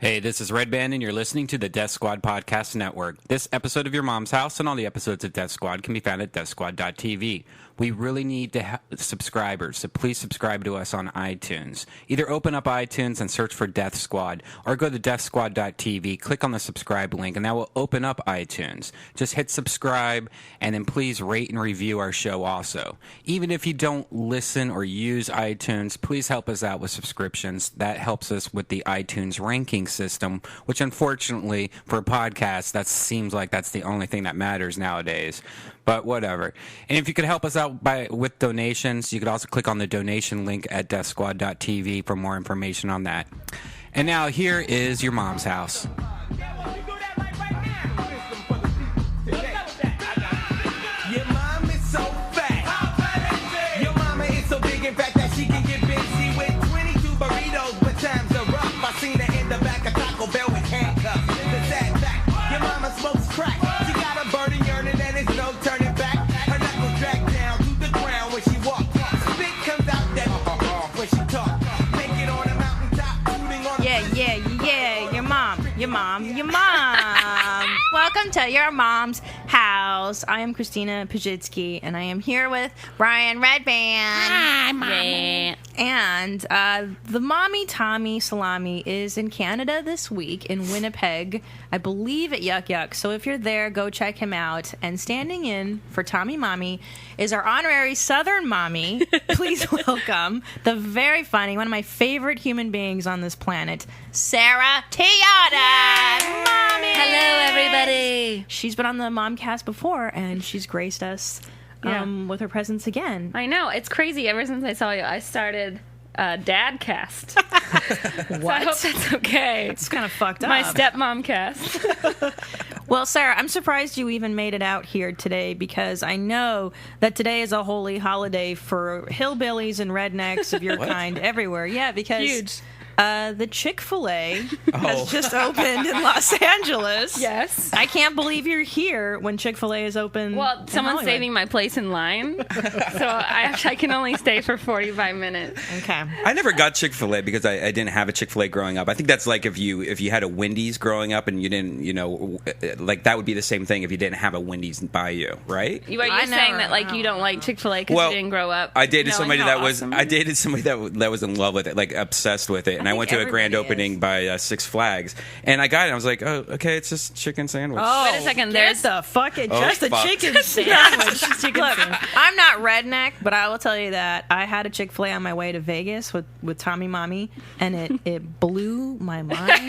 Hey, this is Redban, and you're listening to the Death Squad Podcast Network. This episode of Your Mom's House and all the episodes of Death Squad can be found at deathsquad.tv. We really need subscribers, so please subscribe to us on iTunes. Either open up iTunes and search for Death Squad, or go to deathsquad.tv, click on the subscribe link, and that will open up iTunes. Just hit subscribe, and then please rate and review our show also. Even if you don't listen or use iTunes, please help us out with subscriptions. That helps us with the iTunes ranking system, which unfortunately, for a podcast, that seems like that's the only thing that matters nowadays. But whatever. And if you could help us out with donations, you could also click on the donation link at deathsquad.tv for more information on that. And now here is Your Mom's House. Your mom. Welcome to Your Mom's House. I am Christina Pazsitzky, and I am here with Brian Redban. Hi, Mommy. Yeah. And the Mommy Tommy Salami is in Canada this week, in Winnipeg, I believe at Yuck Yuck. So if you're there, go check him out. And standing in for Tommy Mommy is our honorary Southern Mommy. Please welcome the very funny, one of my favorite human beings on this planet, Sarah Tiana. Mommy! Hello, everybody. She's been on the Momcast before, and she's graced us with her presence again. I know. It's crazy. Ever since I saw you, I started Dadcast. What? So I hope that's okay. It's kind of fucked up. My stepmomcast. Well, Sarah, I'm surprised you even made it out here today, because I know that today is a holy holiday for hillbillies and rednecks of your kind everywhere. Yeah, because... Huge. The Chick-fil-A has just opened in Los Angeles. Yes. I can't believe you're here when Chick-fil-A is open. Well, someone's Hollywood. saving my place in line, so I can only stay for 45 minutes. Okay. I never got Chick-fil-A because I didn't have a Chick-fil-A growing up. I think that's like if you had a Wendy's growing up and you didn't, like that would be the same thing if you didn't have a Wendy's by you, right? You're saying that like you don't like Chick-fil-A because you didn't grow up. I dated somebody that was awesome. that was in love with it, like obsessed with it. And I went to a grand opening by Six Flags, and I got it. And I was like, "Oh, okay, it's just chicken sandwich." Oh, wait a second. There's the fucking just a fuck. chicken sandwich. Look, I'm not redneck, but I will tell you that I had a Chick-fil-A on my way to Vegas with Tommy Mommy, and it blew my mind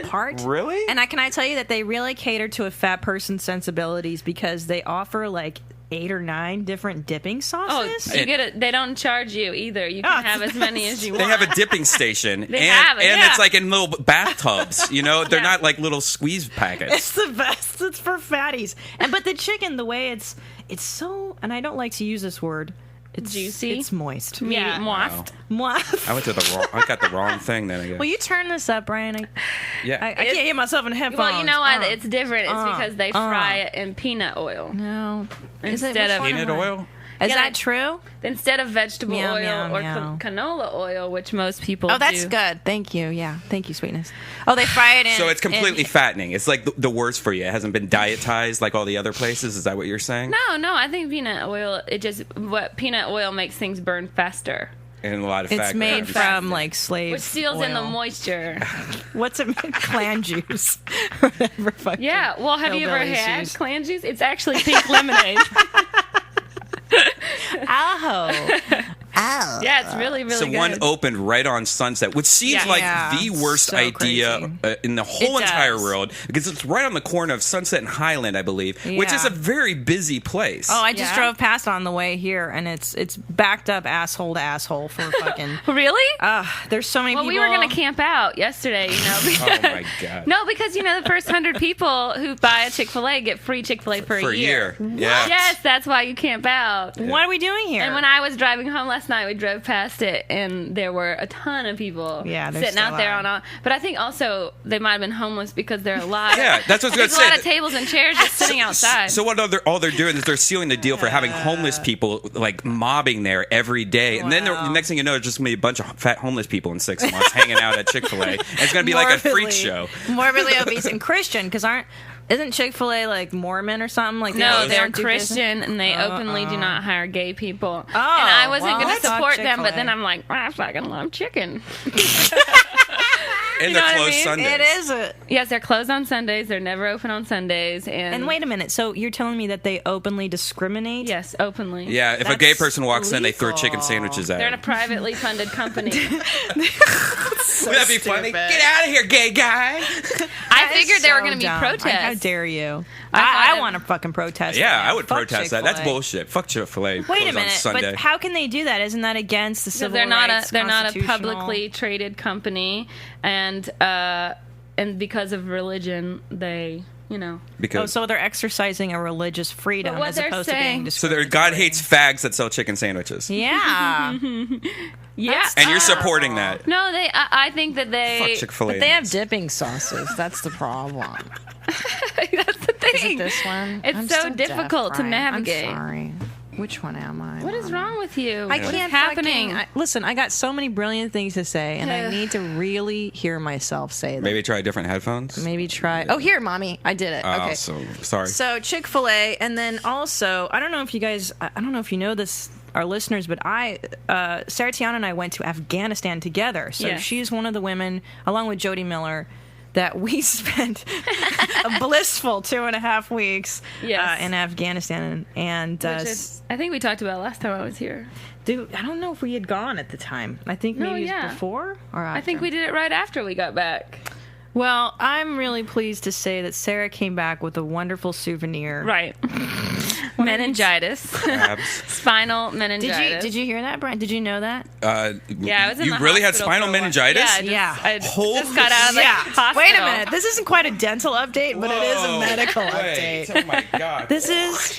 apart. Really? And can I tell you that they really cater to a fat person's sensibilities, because they offer like 8 or 9 different dipping sauces. Oh, you get it. They don't charge you either. You can have as many as you want. They have a dipping station, and yeah. it's like in little bathtubs. They're not like little squeeze packets. It's the best. It's for fatties. But the chicken, the way it's so, and I don't like to use this word. It's juicy. It's moist. Yeah, moist. Moist. I got the wrong thing then. I guess. Will you turn this up, Brian? I can't hear myself in headphones. Well, you know why it's different. It's because they fry it in peanut oil. No. Instead of peanut oil? Is that true? Instead of vegetable Meow, oil meow, or meow. canola oil, which most people Oh, that's do. good. Thank you. Yeah. Thank you, sweetness. Oh, they fry it in. So it's completely fattening. It's like the worst for you. It hasn't been dietized like all the other places. Is that what you're saying? No. I think peanut oil. Peanut oil makes things burn faster, And a lot of fat. It's made from like slave which seals in the oil. moisture. What's it made? Clan juice. Whatever. Fucking Yeah. Well, have you ever hillbillies had use. clan juice? It's actually pink lemonade. Oh. Yeah, it's really, really So good. one opened right on Sunset, which seems like the worst so idea in the whole It entire does. world, because it's right on the corner of Sunset and Highland, I believe, which is Yeah. a very busy place. Oh, I just Yeah? drove past on the way here, and it's backed up asshole to asshole for fucking. Really? There's so many Well, people. we were going to camp out yesterday, Because, Oh, my God. No, because, the first 100 people who buy a Chick-fil-A get free Chick-fil-A for For a year. Yeah. Yes, that's why you camp out. What are we doing here? And when I was driving home last last night we drove past it, and there were a ton of people Yeah, they're sitting out still there out. on a. But I think also they might have been homeless because there are a lot. Yeah, that's what I was there's gonna a lot say. of tables and chairs just sitting outside. So what all they're doing is they're sealing the deal for having homeless people like mobbing there every day, and then the next thing you know, there's just gonna be a bunch of fat homeless people in 6 months hanging out at Chick-fil-A. And it's gonna be like a freak show. Morbidly obese and Christian, because isn't Chick-fil-A like Mormon or something? Like No, they they're don't do Christian, and they openly do not hire gay people. And Oh, I wasn't well, going to fuck support them, but Chick-fil-A. then I'm like, I fucking love chicken. And You know they're what I closed mean? Sundays. It is a. Yes, they're closed on Sundays. They're never open on Sundays. And wait a minute. So you're telling me that they openly discriminate? Yes, openly. Yeah, if a That's gay person walks in, they throw illegal. chicken sandwiches at They're in a them. privately funded company. Wouldn't that be funny? Get out of here, gay guy! I figured there were going to be protests. How dare you? I I want to fucking protest. Yeah, that. I would Fuck protest that. That's Chick-fil-A. bullshit. Fuck Chick-fil-A. Wait closed a on minute, Sunday. but how can they do that? Isn't that against the So civil they're not rights? a constitutional- publicly traded company, and because of religion, they Because Oh, so they're exercising a religious freedom But what as they're opposed saying- to so being they're God hates fags that sell chicken sandwiches, Yeah. yeah. and you're supporting that. No, I think that they. Fuck Chick-fil-A. But they have dipping sauces. That's the problem. That's the thing. This one. It's I'm so still difficult deaf, to Brian. navigate. I'm sorry. Which one am I? What is wrong with you? I What's can't happening. listen, I got so many brilliant things to say, and I need to really hear myself say them. Maybe try different headphones. Maybe try. Oh, here, mommy, I did it. Okay. So sorry. So Chick-fil-A, and then also, I don't know if you guys, I don't know if you know this, our listeners, but Sarah Tiana and I went to Afghanistan together. So Yes. she's one of the women, along with Jody Miller, that we spent a blissful 2.5 weeks Yes. in Afghanistan. And Which is, I think we talked about last time I was here. dude, I don't know if we had gone at the time. I think No, maybe it yeah. was before or after. I think we did it right after we got back. Well, I'm really pleased to say that Sarah came back with a wonderful souvenir. Right. Meningitis. Abs. Spinal meningitis. Did you hear that, Brian? Did you know that? Yeah, I was in you the really had hospital spinal for a while. meningitis? Yeah, I Holy just got out of the hospital. Wait a minute. This isn't quite a dental update, but it is a Whoa. medical Wait. update. Oh my god. This is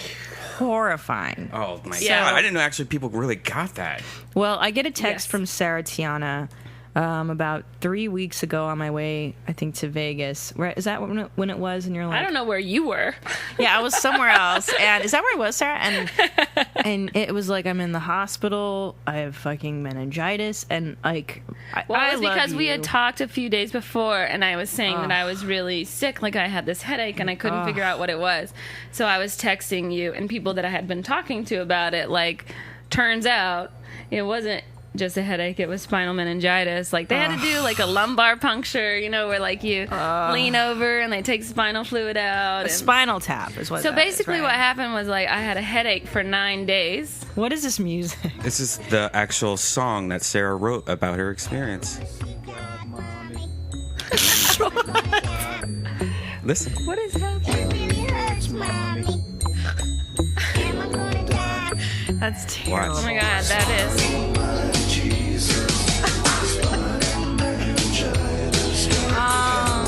horrifying. Oh my Yeah. god! I didn't know actually people really got that. Well, I get a text Yes. from Sarah Tiana about 3 weeks ago on my way, I think, to Vegas. Right? Is that when it was? And you're like, I don't know where you were. Yeah, I was somewhere else. And is that where I was, Sarah? And it was like, I'm in the hospital. I have fucking meningitis, and like, Well, I it was love because we you. had talked a few days before, and I was saying that I was really sick, like I had this headache, and I couldn't figure out what it was. So I was texting you and people that I had been talking to about it. Like, turns out it wasn't just a headache; it was spinal meningitis. Like they had to do like a lumbar puncture, where like you lean over and they take spinal fluid out. A and- spinal tap is what. so that is, basically, right? what happened was like I had a headache for 9 days. What is this music? This is the actual song that Sarah wrote about her experience. Listen. What is happening? That's terrible. Oh my god, that is.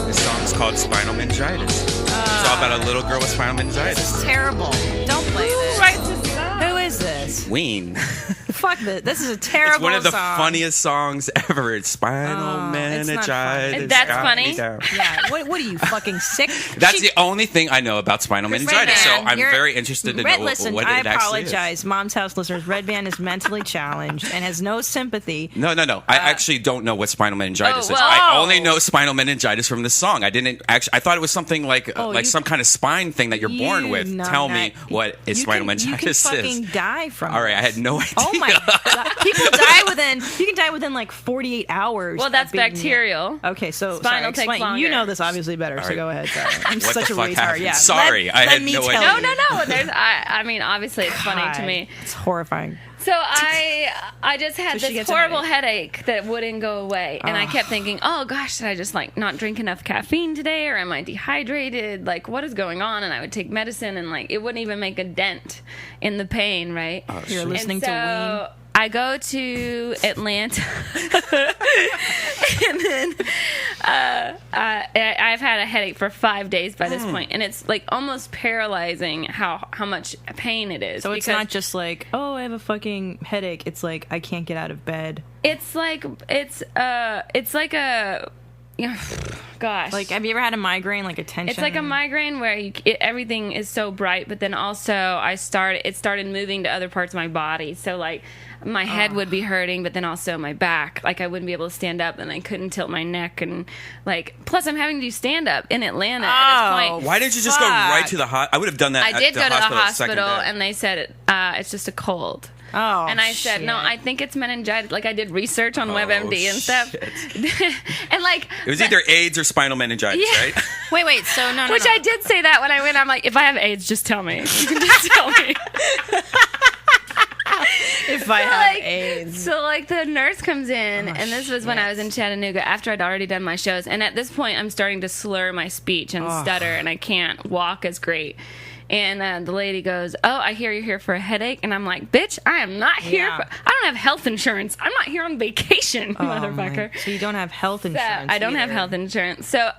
This song is called Spinal Meningitis. It's all about a little girl with spinal meningitis. Terrible. Don't play this. Who is this? Ween. Fuck this. This is a terrible It's one of the song. funniest songs ever. It's Spinal it's not Meningitis. funny. That's got funny? me down. Yeah. What are you, fucking sick? That's the only thing I know about spinal meningitis, so Redban, I'm you're- very interested to know Listen, what I it actually apologize. Mom's House listeners, Redban is mentally challenged and has no sympathy. is. No. I actually don't know what spinal meningitis Oh, is. well- I only know spinal meningitis from the song. I didn't actually. I thought it was something like you- some kind of spine thing that you're born with. know Tell that. me what is You spinal can- meningitis You can fucking is. die from All right, I this. had no idea. Oh my god! People die within. You can die within like 48 hours. Well, of that's being- bacterial. Okay, so Spinal takes explain. longer. You know this obviously better, so right. go ahead. Sorry. I'm What such the a fuck retard. happened? Yeah. Sorry, I let had me no tell idea. you. No. There's. I mean, obviously, it's funny to God, me. It's horrifying. So I just had So she this gets a horrible headache that wouldn't go away, and I kept thinking, oh gosh, did I just like not drink enough caffeine today, or am I dehydrated? Like, what is going on? And I would take medicine, and like it wouldn't even make a dent in the pain, right? You're listening and so to I go to Atlanta, and then I've had a headache for 5 days by this point, and it's like almost paralyzing how much pain it is. So it's not just like, oh, I have a fucking headache. It's like I can't get out of bed. It's like a. Yeah, gosh. Like, have you ever had a migraine, like a tension? It's like a migraine where everything is so bright, but then also it started moving to other parts of my body. So like my head would be hurting, but then also my back. Like I wouldn't be able to stand up, and I couldn't tilt my neck, and like plus I'm having to do stand up in Atlanta at this point. Why didn't you just go right to the hospital? I would have done that. I did go to the hospital, and and they said it's just a cold. Oh, and I said, no, I think it's meningitis. Like, I did research on WebMD and stuff. And, like... It was either AIDS or spinal meningitis, right? Wait, so no. Which I did say that when I went. I'm like, if I have AIDS, just tell me. You can just tell me. If I have AIDS. So, like, the nurse comes in, and this was when I was in Chattanooga after I'd already done my shows. And at this point, I'm starting to slur my speech and stutter, and I can't walk as great. And the lady goes, oh, I hear you're here for a headache. And I'm like, bitch, I am not here for... I don't have health insurance. I'm not here on vacation, motherfucker. So you don't have health insurance I don't have health insurance. So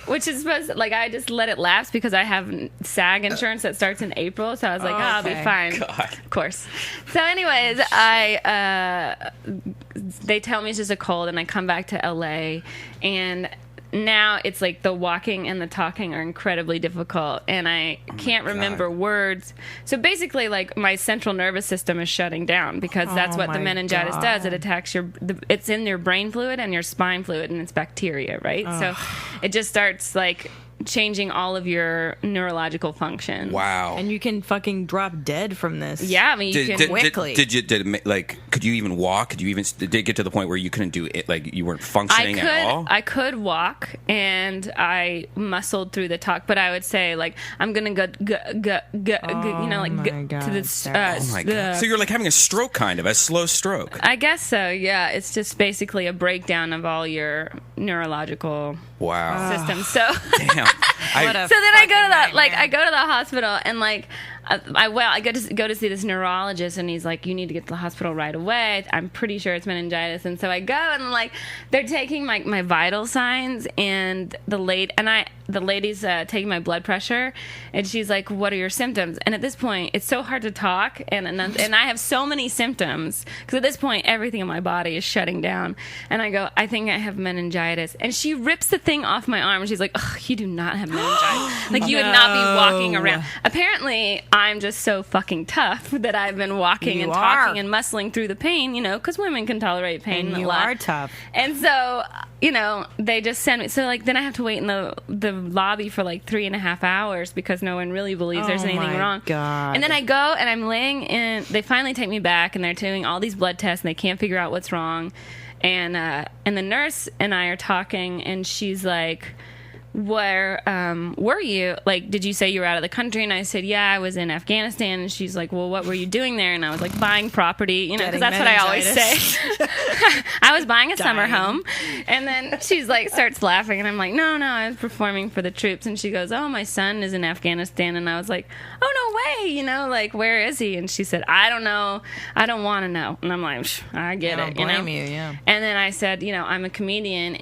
which is supposed to, like, I just let it lapse because I have SAG insurance that starts in April. So I was like, I'll be fine. God. Of course. So anyways, they tell me it's just a cold, and I come back to LA, and... Now it's like the walking and the talking are incredibly difficult, and I can't remember words. So basically, like, my central nervous system is shutting down because that's what the meningitis does. It attacks it's in your brain fluid and your spine fluid, and it's bacteria, right? So it just starts like changing all of your neurological function. Wow. And you can fucking drop dead from this. Yeah, I mean, you can quickly. Could you even walk? Did it get to the point where you couldn't do it? Like, you weren't functioning at all? I could walk, and I muscled through the talk, but I would say, like, I'm going to go, to this. Oh my God. So you're like having a stroke, kind of, a slow stroke. I guess so, yeah. It's just basically a breakdown of all your neurological system. So damn. So then I go to the hospital, and like I go to see this neurologist, and he's like, you need to get to the hospital right away. I'm pretty sure it's meningitis. And so I go, and like they're taking my vital signs, and the lady's taking my blood pressure, and she's like, what are your symptoms? And at this point, it's so hard to talk, and I have so many symptoms because at this point everything in my body is shutting down, and I go, I think I have meningitis. And she rips the thing off my arm, and she's like, ugh, you do not have meningitis. Like, you would not be walking around. Apparently I'm just so fucking tough that I've been walking and talking and muscling through the pain, because women can tolerate pain and a you lot. are tough. And so, they just send me. So, like, then I have to wait in the lobby for like 3.5 hours because no one really believes there's anything wrong. God. And then I go, and I'm laying in. They finally take me back, and they're doing all these blood tests, and they can't figure out what's wrong. And the nurse and I are talking, and she's like, where were you? Like, did you say you were out of the country? And I said, yeah, I was in Afghanistan. And she's like, well, what were you doing there? And I was like, buying property, because that's what I always say. I was buying a summer home. And then she's like, starts laughing, and I'm like, no, I was performing for the troops. And she goes, oh, my son is in Afghanistan. And I was like, oh, no way, like, where is he? And she said, I don't know, I don't want to know. And I'm like, I get it, blame you, yeah. And then I said, I'm a comedian,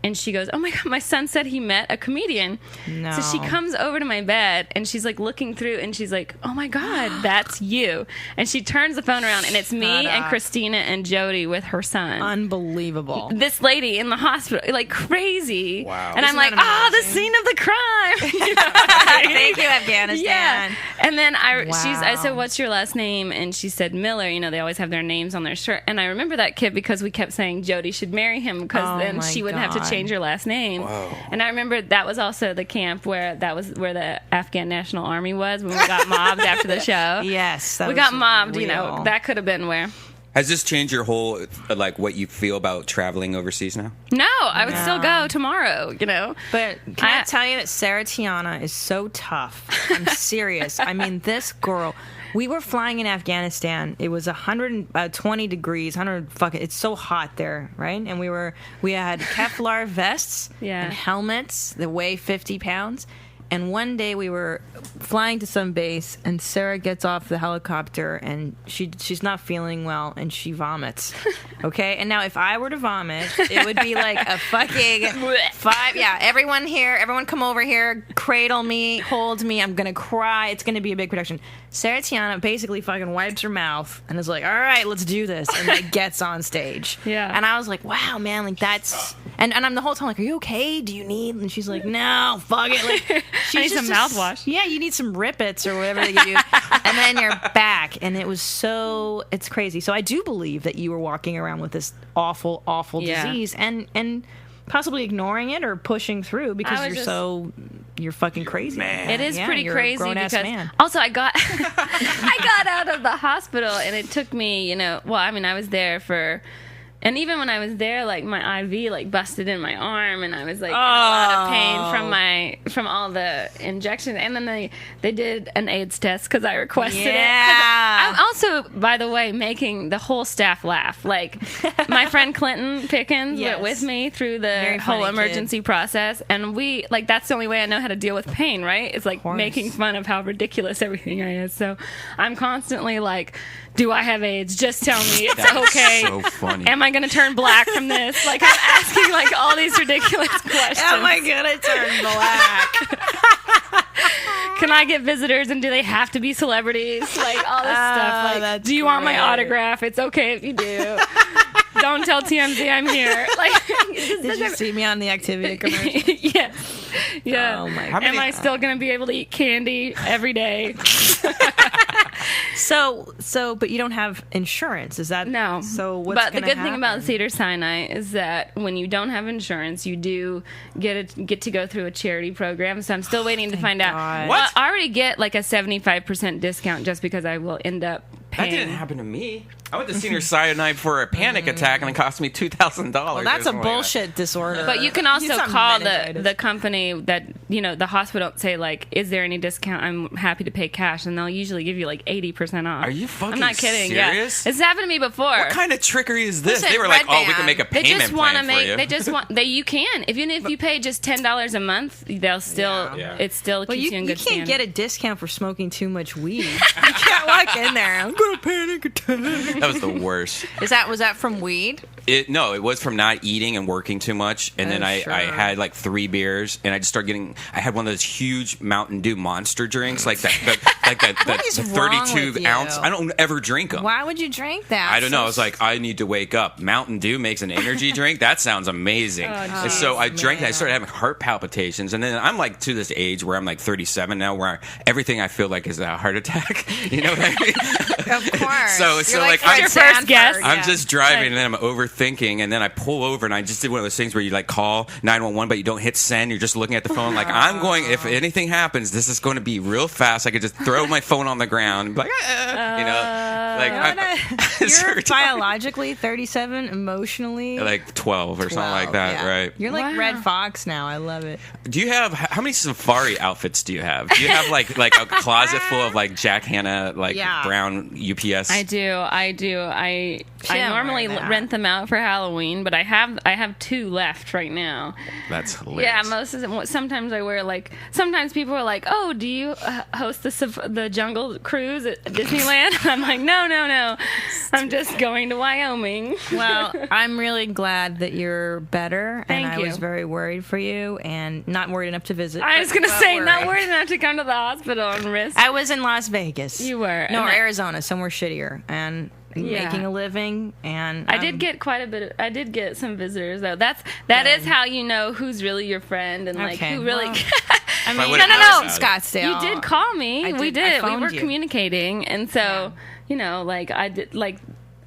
and she goes, oh my God, my son said he met a comedian. No. So she comes over to my bed, and she's like looking through, and she's like, oh my God, that's you. And she turns the phone around, and it's me and Christina and Jody with her son. Unbelievable. This lady in the hospital, like, crazy. Wow. And I'm like, the scene of the crime. Thank you, Afghanistan. Yeah. And then I said, what's your last name? And she said, Miller. They always have their names on their shirt. And I remember that kid because we kept saying Jody should marry him because then she wouldn't have to change her last name. Whoa. And I remember that was also the camp where the Afghan National Army was when we got mobbed after the show. Yes. We got mobbed, that could have been where. Has this changed your whole, like, what you feel about traveling overseas now? No, I would still go tomorrow, But can I tell you that Sarah Tiana is so tough? I'm serious. I mean, this girl... We were flying in Afghanistan. It was 120 degrees. It's so hot there, right? And we had Kevlar vests and helmets that weigh 50 pounds. And one day we were flying to some base, and Sarah gets off the helicopter, and she's not feeling well, and she vomits. Okay? And now if I were to vomit, it would be like a fucking everyone come over here, cradle me, hold me, I'm gonna cry, it's gonna be a big production. Sarah Tiana basically fucking wipes her mouth and is like, all right, let's do this, and like gets on stage. Yeah. And I was like, wow, man, like that's and I'm the whole time like, are you okay? Do you need? And she's like, no, fuck it. Like, I need some mouthwash. Yeah, you need some Rippets or whatever they give you. And then you're back. And it's crazy. So I do believe that you were walking around with this awful, awful disease and possibly ignoring it or pushing through because you're fucking crazy. Man. It is pretty you're crazy a grown-ass because man. also I got out of the hospital and it took me, I was there for. And even when I was there, like my IV like busted in my arm, and I was like in a lot of pain from all the injections. And then they did an AIDS test because I requested it. I'm also, by the way, making the whole staff laugh. Like my friend Clinton Pickens went with me through the whole emergency process, and we that's the only way I know how to deal with pain. Right? It's like making fun of how ridiculous everything is. So I'm constantly like, do I have AIDS? Just tell me it's okay. So funny. Am I going to turn black from this? Like, I'm asking, like, all these ridiculous questions. Am I going to turn black? Can I get visitors, and do they have to be celebrities? Like, all this stuff. Like, do you want my autograph? It's okay if you do. Don't tell TMZ I'm here. Like, did you see me on the activity commercial? Yes. Yeah. Oh, my God. Am I still going to be able to eat candy every day? But you don't have insurance, is that? No. So what's But the good thing about Cedars-Sinai is that when you don't have insurance, you do get to go through a charity program. So I'm still waiting to find out. What? I already get like a 75% discount just because I will end up paying. That didn't happen to me. I went to Cedars-Sinai for a panic attack, and it cost me $2,000. Well, that's a bullshit disorder. But you can also call the company that, the hospital, say, like, is there any discount? I'm happy to pay cash, and they'll usually give you, like, 80% off. Are you fucking I'm not kidding. serious? Yeah. It's happened to me before. What kind of trickery is this? Listen, They were like, Redban. we can make a They payment just want to plan for you. They just want. You can. Even if you pay just $10 a month, they'll still. Yeah. It still keeps you in good can't standing. get a discount for smoking too much weed. You can't walk in there. I'm gonna panic attack. That was the worst. Was that from weed? No, it was from not eating and working too much, and then I had like 3 beers, and I just started getting. I had one of those huge Mountain Dew monster drinks, like that 32 ounce. I don't ever drink them. Why would you drink that? I don't know. I was like, I need to wake up. Mountain Dew makes an energy drink. That sounds amazing. And so I drank that. I started having heart palpitations, and then I'm like to this age where I'm like 37 now, where everything I feel like is a heart attack. You know what I mean? Of course. So like I'm your first guess. I'm just driving, and then I'm overthinking, and then I pull over, and I just did one of those things where you like call 911, but you don't hit send. You're just looking at the phone. Like, I'm going. If anything happens, this is going to be real fast. I could just throw my phone on the ground, and be like, You're biologically 37, emotionally like 12 or something like that, right? You're like Red Fox now. I love it. Do you have how many safari outfits do you have? Do you have like a closet full of like Jack Hanna brown UPS? I do. I normally rent them out for Halloween, but I have 2 left right now. That's hilarious. Yeah, most of them. Sometimes I wear like. Sometimes people are like, "Oh, do you host the Jungle Cruise at Disneyland?" I'm like, "No. I'm just going to Wyoming." Well, I'm really glad that you're better, Thank and I you. was very worried for you, and not worried enough to visit. I was gonna say, not worried enough to come to the hospital and risk. I was in Las Vegas. You were. No, Arizona, somewhere shittier, and making a living. And I did get quite a bit. I did get some visitors though. That is how you know who's really your friend and like who really. Well, I mean, no. Scottsdale. You did call me. We did. We were you. communicating, and so like I did. Like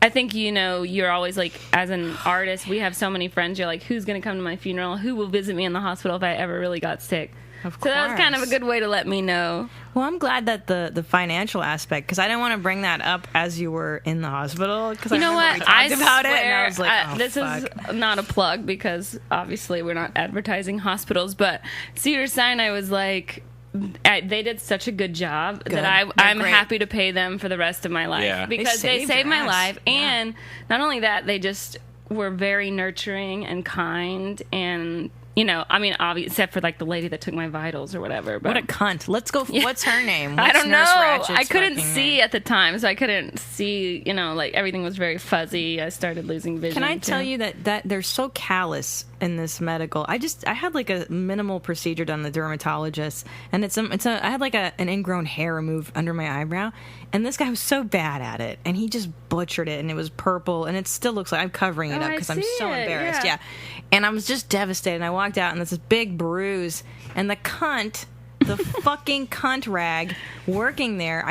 I think you're always like as an artist. We have so many friends. You're like, who's going to come to my funeral? Who will visit me in the hospital if I ever really got sick? Of so course. that was kind of a good way to let me know. Well, I'm glad that the financial aspect, because I didn't want to bring that up as you were in the hospital. Because You know what? We talked about swear, it, and I was like, this is not a plug because obviously we're not advertising hospitals, but Cedars-Sinai was like. They did such a good job that I'm happy to pay them for the rest of my life because they saved my life, and not only that, they just were very nurturing and kind, and I mean, obviously, except for like the lady that took my vitals or whatever. But What a cunt. Let's go. What's her name? I What's don't know. Nurse Ratchet's I couldn't fucking see name? at the time, so I couldn't see. Like everything was very fuzzy. I started losing vision. Can I tell you that they're so callous in this medical? I had like a minimal procedure done at the dermatologist, and I had like an ingrown hair removed under my eyebrow, and this guy was so bad at it, and he just butchered it, and it was purple, and it still looks like I'm covering it up because I'm so embarrassed. Yeah, and I was just devastated. And I walked out, and there's this big bruise, and the fucking cunt rag working there.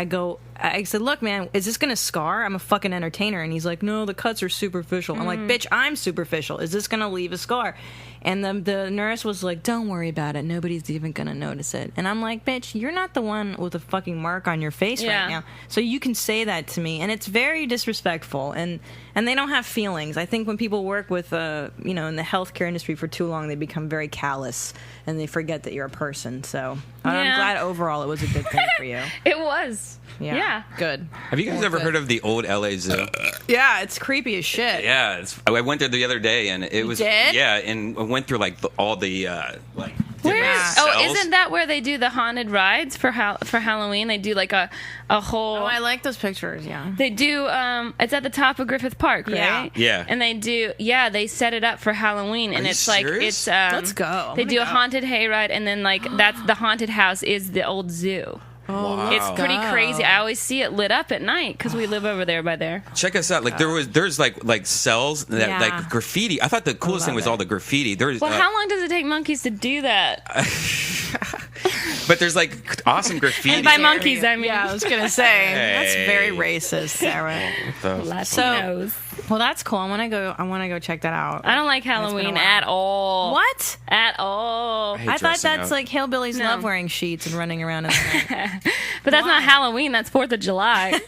I said, look, man, is this going to scar? I'm a fucking entertainer. And he's like, no, the cuts are superficial. I'm like, bitch, I'm superficial. Is this going to leave a scar? And the nurse was like, don't worry about it. Nobody's even going to notice it. And I'm like, bitch, you're not the one with a fucking mark on your face right now. So you can say that to me. And it's very disrespectful. And they don't have feelings. I think when people work with, in the healthcare industry for too long, they become very callous and they forget that you're a person. So I'm glad overall it was a good thing for you. It was. Yeah. Good. Have you guys ever heard of the old LA Zoo? Yeah, it's creepy as shit. Yeah, I went there the other day, and it was did? Yeah, and I went through like all the like. Where? cells. Oh, isn't that where they do the haunted rides for Halloween? They do like a whole. Oh, I like those pictures. Yeah. They do. It's at the top of Griffith Park, right? Yeah. And they do. Yeah, they set it up for Halloween, and Are you it's like serious? it's. Let's go. They do a haunted hayride, and then like that's the haunted house is the old zoo. Wow. It's pretty crazy. I always see it lit up at night because we live over there by there. Check us out. Like there's like cells that like graffiti. I thought the coolest thing was all the graffiti. There's Well, how long does it take monkeys to do that? but there's like awesome graffiti. And by monkeys, I mean. Yeah, I was gonna say that's very racist, Sarah. Latinos. Well, that's cool. I want to go check that out. I don't like Halloween at all. What? At all. hate I thought dressing that's up. like hillbillies No. love wearing sheets and running around in the night. But that's not Halloween. That's 4th of July.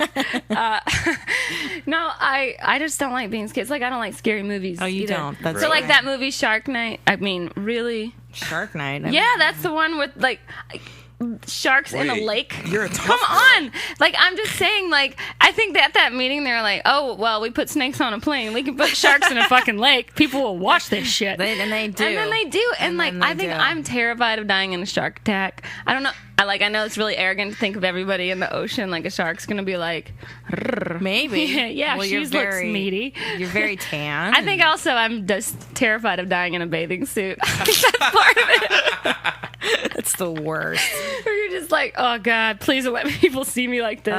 No, I just don't like being scared. It's like I don't like scary movies. Oh, you either. don't. That's So like right. that movie Shark Night. I mean, really? Shark Night. Yeah, that's the one with like sharks in a Wait, lake. you're a tough Come girl. on. Like I'm just saying, like I think that at that meeting they're like, oh well, we put snakes on a plane. We can put sharks in a fucking lake. People will watch this shit. They do. And then they do. And like then I they think do. I'm terrified of dying in a shark attack. I don't know. I know it's really arrogant to think of everybody in the ocean like a shark's gonna be like Maybe. yeah, Well, she looks meaty. You're very tan. I think also I'm just terrified of dying in a bathing suit. I think that's part of it. that's the worst. Where you're just like, oh god, please don't let people see me like this.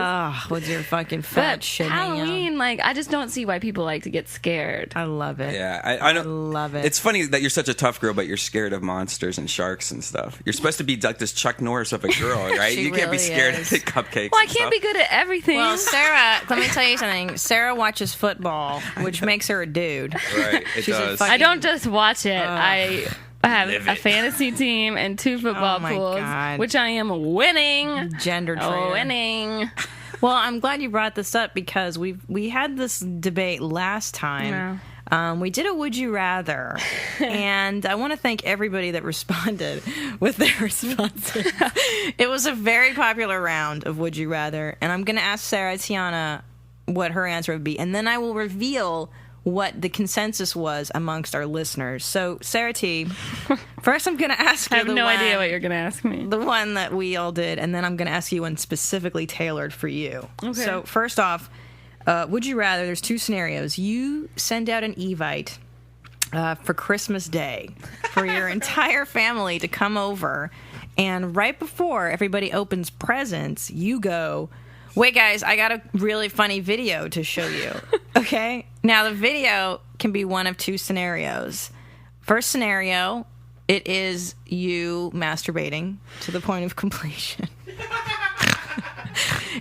With your fucking fat But shit hanging out. Halloween, like, I just don't see why people like to get scared. I love it. Yeah, I don't love it. It's funny that you're such a tough girl, but you're scared of monsters and sharks and stuff. You're supposed to be like this Chuck Norris of a girl, right? She You can't be really scared is. of the cupcakes. Well, I and can't stuff. be good at everything. Well, Sarah, let me tell you something. Sarah watches football, which makes her a dude. Right, it She's a does. fucking- I don't just watch it. I have Live a it. fantasy team and 2 football Oh, my pools, God. which I am winning. Gender traitor. Winning. Well, I'm glad you brought this up because we had this debate last time. We did a Would You Rather, and I want to thank everybody that responded with their responses. It was a very popular round of Would You Rather, and I'm going to ask Sarah Tiana what her answer would be, and then I will reveal what the consensus was amongst our listeners. So, Sarah T, first I'm going to ask you I have no idea what you're going to ask me. the one that we all did, and then I'm going to ask you one specifically tailored for you. Okay. So first off, would you rather? There's 2 scenarios. You send out an Evite for Christmas Day for your entire family to come over, and right before everybody opens presents, you go, "Wait, guys, I got a really funny video to show you." Okay? Now, the video can be one of 2 scenarios. First scenario, it is you masturbating to the point of completion.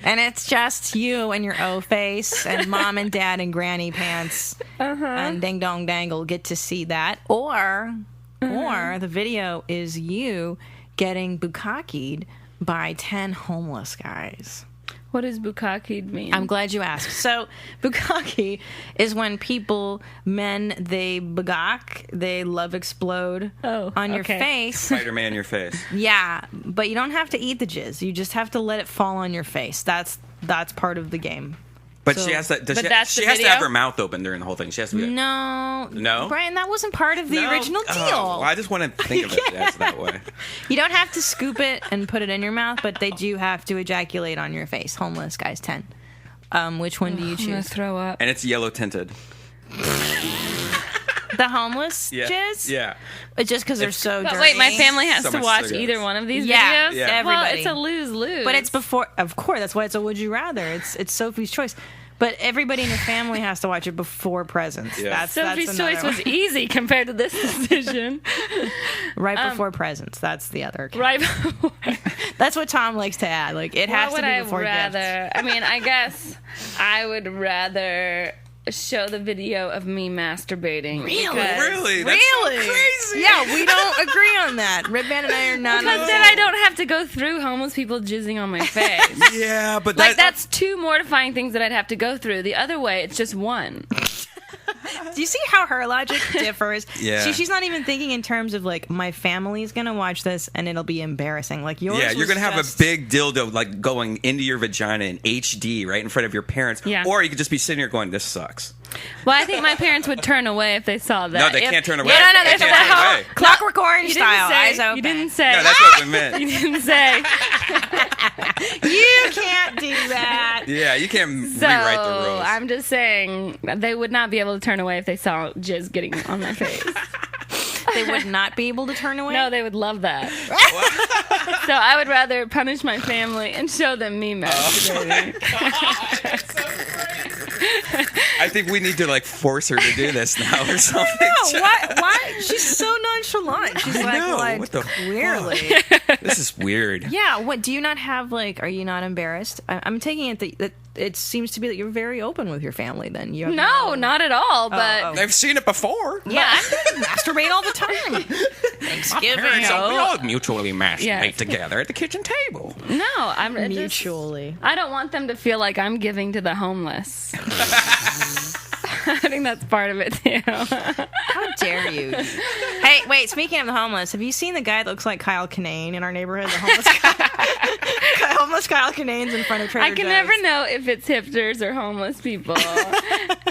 And it's just you and your O face, and mom and dad and granny pants and ding dong dangle get to see that. Or the video is you getting bukkakied by 10 homeless guys. What does bukkake mean? I'm glad you asked. So, bukkake is when they bugak, they love explode on your okay. face. Spider-Man your face. Yeah, but you don't have to eat the jizz. You just have to let it fall on your face. That's part of the game. But So- she has to. that's She the has to video? have her mouth open during the whole thing. She has to be. No, Brian, that wasn't part of the No? original deal. Oh, well, I just want to think of it as that way. You don't have to scoop it and put it in your mouth, but they do have to ejaculate on your face. Homeless guys 10. Which one do you I'm gonna choose? throw up. And it's yellow tinted. The homeless Yeah. jizz? Yeah. It's just because they're so But dirty. wait, my family has So to much watch cigarettes. either one of these Yeah, videos? yeah. Well, everybody. it's a lose-lose. But it's before, of course, that's why it's a would you rather. It's Sophie's choice. But everybody in your family has to watch it before presents. Yeah. Sophie's that's another choice was one. easy compared to this decision. Right before presents. That's the other. Right before. That's what Tom likes to add. Like, it has What to would be I before rather? gifts. I mean, I guess I would rather show the video of me masturbating. because- Really? That's so crazy. Yeah, we don't agree on that. Redban and I are not. Because then I don't have to go through homeless people jizzing on my face. Yeah, but Like, that's two mortifying things that I'd have to go through. The other way, it's just one. Do you see how her logic differs? Yeah. She's not even thinking in terms of like my family's gonna watch this and it'll be embarrassing. Like yours. Yeah, you're was gonna have just- a big dildo like going into your vagina in HD right in front of your parents. Yeah. Or you could just be sitting here going, "This sucks." Well, I think my parents would turn away if they saw that. No, they If- can't turn away. Yeah, no, They there's can't the turn whole away. Clockwork Orange You didn't style. eyes say. open. You didn't say. No, that's what we meant. You didn't say. You can't do that. Yeah, you can't So rewrite the rules. I'm just saying they would not be able to turn away if they saw jizz getting on my face. They would not be able to turn away. No, they would love that. So I would rather punish my family and show them me masturbating. I think we need to like force her to do this now or something. No, why? She's so nonchalant. She's like, know. well, What the clearly. This is weird. Yeah. What do you not have? Like, are you not embarrassed? I'm taking it that it seems to be that you're very open with your family. Then you have No, not at all. But oh. I've seen it before. Yeah, I masturbate all the time. Thanksgiving. Parents, No. we all mutually masturbate Yeah. together at the kitchen table. no, I'm just- Mutually. I don't want them to feel like I'm giving to the homeless. I think that's part of it too. How dare you? Hey, wait, speaking of the homeless, have you seen the guy that looks like Kyle Kinane in our neighborhood? The homeless guy. Homeless Kyle Kinane's in front of Trader I can Joe's. never know if it's hipsters or homeless people.